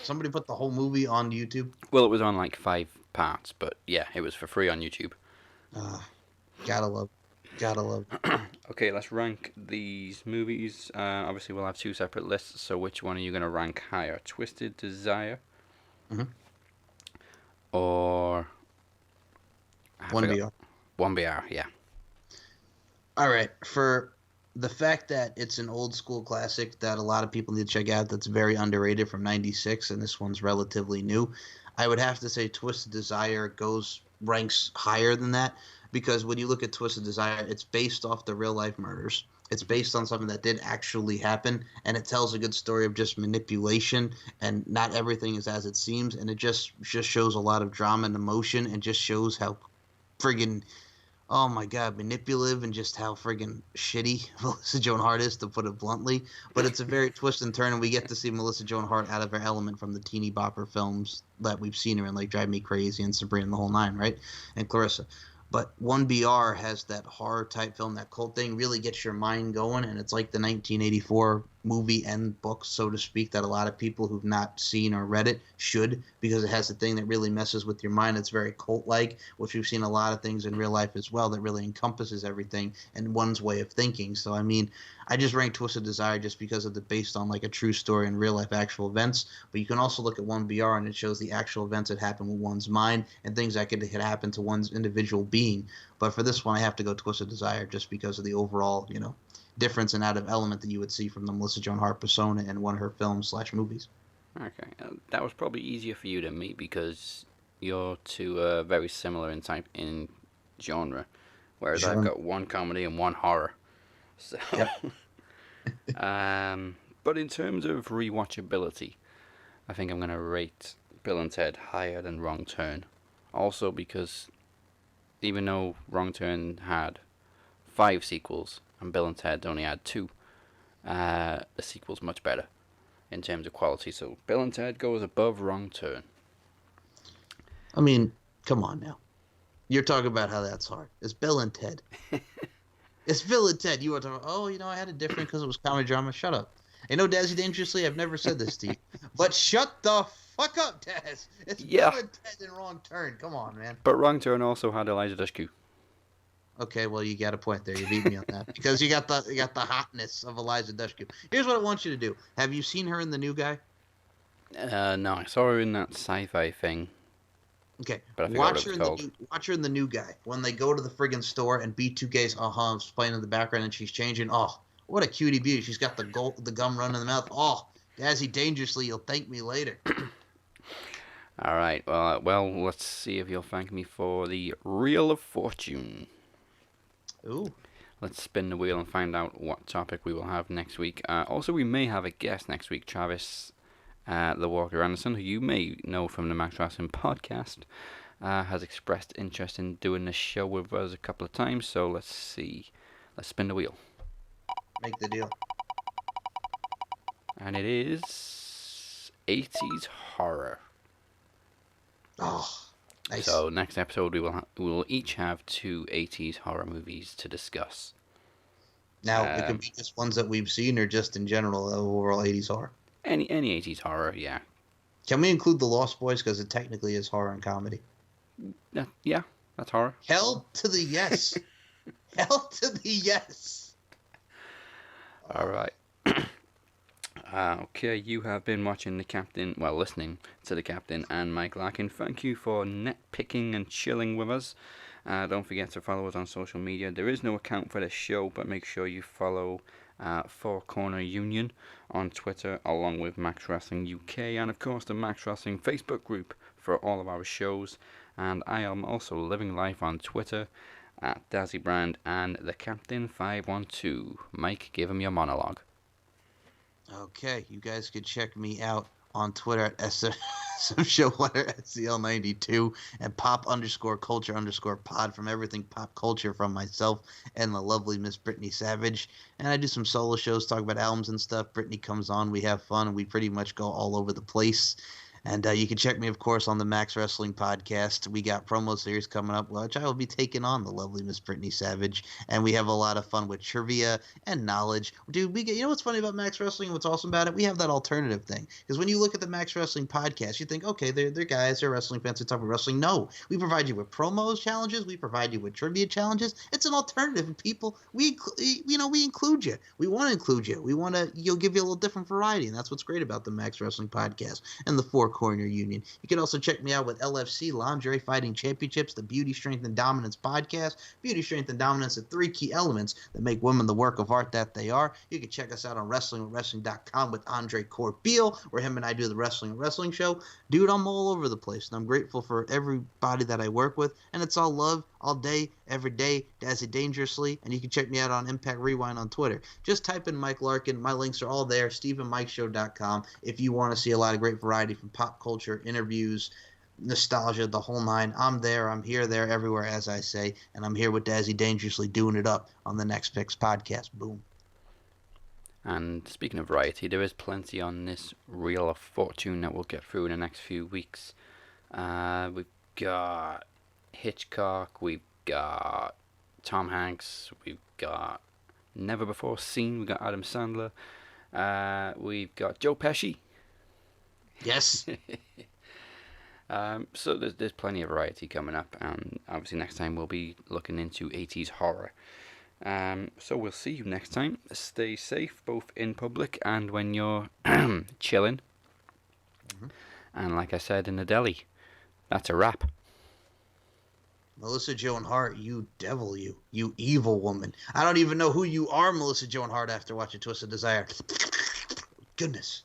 Somebody put the whole movie on YouTube? Well, it was on, like, 5 parts, but yeah, it was for free on YouTube. Gotta love. Okay, let's rank these movies. Obviously, we'll have 2 separate lists, so which one are you going to rank higher? Twisted Desire? Mm-hmm. Or... 1BR. 1BR, yeah. All right, for the fact that it's an old school classic that a lot of people need to check out, that's very underrated, from '96, and this one's relatively new, I would have to say Twisted Desire ranks higher than that, because when you look at Twisted Desire, it's based off the real life murders. It's based on something that did actually happen, and it tells a good story of just manipulation, and not everything is as it seems, and it just shows a lot of drama and emotion, and just shows how friggin', oh my god, manipulative, and just how friggin' shitty Melissa Joan Hart is, to put it bluntly. But it's a very twist and turn, and we get to see Melissa Joan Hart out of her element from the teeny bopper films that we've seen her in, like Drive Me Crazy and Sabrina and the whole 9, right? And Clarissa. But 1BR has that horror type film, that cult thing, really gets your mind going, and it's like the 1984 movie and book, so to speak, that a lot of people who've not seen or read it should, because it has a thing that really messes with your mind. It's very cult-like, which we've seen a lot of things in real life as well that really encompasses everything and one's way of thinking. So, I mean, I just ranked Twisted Desire just because of the based on like a true story and real life actual events. But you can also look at 1BR, and it shows the actual events that happen with one's mind and things that could happen to one's individual being. But for this one, I have to go Twisted Desire just because of the overall, difference and out of element that you would see from the Melissa Joan Hart persona in one of her films/movies. Okay, that was probably easier for you than me, because you're 2 very similar in type in genre, whereas I've got 1 comedy and 1 horror. So, yep. But in terms of rewatchability, I think I'm going to rate Bill and Ted higher than Wrong Turn. Also because even though Wrong Turn had 5 sequels and Bill and Ted only had 2, the sequel's much better in terms of quality. So Bill and Ted goes above Wrong Turn. I mean, come on now. You're talking about how that's hard. It's Bill and Ted. It's Bill and Ted. You were talking, I had it different because it was comedy drama. Shut up. Dazzy Dangerously, I've never said this to you. But shut the fuck up, Daz. It's Bill and Ted in Wrong Turn. Come on, man. But Wrong Turn also had Eliza Dushku. Okay, well, you got a point there. You beat me on that because you got the hotness of Eliza Dushku. Here's what I want you to do. Have you seen her in The New Guy? No, I saw her in that sci-fi thing. Okay, But I forgot what it was called. Watch her in the New Guy when they go to the friggin' store and B2K's is playing in the background and she's changing. Oh, what a cutie beauty! She's got the gum running in the mouth. Oh, Dazzy, dangerously, you'll thank me later. All right. Well, let's see if you'll thank me for the Reel of Fortune. Ooh. Let's spin the wheel and find out what topic we will have next week. Also, we may have a guest next week, Travis the Walker Anderson, who you may know from the Max Wrestling podcast, has expressed interest in doing this show with us a couple of times. So let's see. Let's spin the wheel. Make the deal. And it is 80s horror. Oh, nice. So next episode we will each have 2 80s horror movies to discuss. Now, it can be just ones that we've seen or just in general overall 80s horror. Any 80s horror, yeah. Can we include The Lost Boys because it technically is horror and comedy? Yeah, that's horror. Hell to the yes. Hell to the yes. All right. Okay, you have been watching listening to the Captain and Mike Larkin. Thank you for netpicking and chilling with us. Don't forget to follow us on social media. There is no account for this show, but make sure you follow Four Corner Union on Twitter, along with Max Wrestling UK, and of course the Max Wrestling Facebook group for all of our shows. And I am also living life on Twitter at DazzyBrand and the Captain 512. Mike, give him your monologue. Okay, you guys can check me out on Twitter at SMShowletter@CL92 and pop_culture_pod from everything pop culture from myself and the lovely Miss Brittany Savage. And I do some solo shows, talk about albums and stuff. Brittany comes on, we have fun, and we pretty much go all over the place. And you can check me, of course, on the Max Wrestling Podcast. We got promo series coming up, which I will be taking on the lovely Miss Brittany Savage. And we have a lot of fun with trivia and knowledge. Dude, you know what's funny about Max Wrestling and what's awesome about it? We have that alternative thing. Because when you look at the Max Wrestling Podcast, you think, okay, they're guys, they're wrestling fans, they talk about wrestling. No, we provide you with promos challenges. We provide you with trivia challenges. It's an alternative. And people, we include you. We want to include you. We want to, give you a little different variety. And that's what's great about the Max Wrestling Podcast and the Four Corner Union. You can also check me out with LFC, Lingerie Fighting Championships, the Beauty, Strength, and Dominance podcast. Beauty, Strength, and Dominance are 3 key elements that make women the work of art that they are. You can check us out on WrestlingWithWrestling.com with Andre Corbeil, where him and I do the Wrestling show. Dude, I'm all over the place, and I'm grateful for everybody that I work with, and it's all love, all day, every day, Dazzy Dangerously, and you can check me out on Impact Rewind on Twitter. Just type in Mike Larkin. My links are all there, StephenMikeShow.com, if you want to see a lot of great variety from pop culture, interviews, nostalgia, the whole nine. I'm there, I'm here, there, everywhere, as I say, and I'm here with Dazzy Dangerously doing it up on the Next Picks podcast. Boom. And speaking of variety, there is plenty on this Reel of Fortune that we'll get through in the next few weeks. We've got Hitchcock, we've got Tom Hanks, we've got Never Before Seen, we've got Adam Sandler, we've got Joe Pesci. Yes. So there's plenty of variety coming up, and obviously next time we'll be looking into 80s horror. So we'll see you next time. Stay safe, both in public and when you're chilling. Mm-hmm. And like I said in the deli, that's a wrap. Melissa Joan Hart, you devil, you evil woman. I don't even know who you are, Melissa Joan Hart, after watching Twisted Desire. Goodness.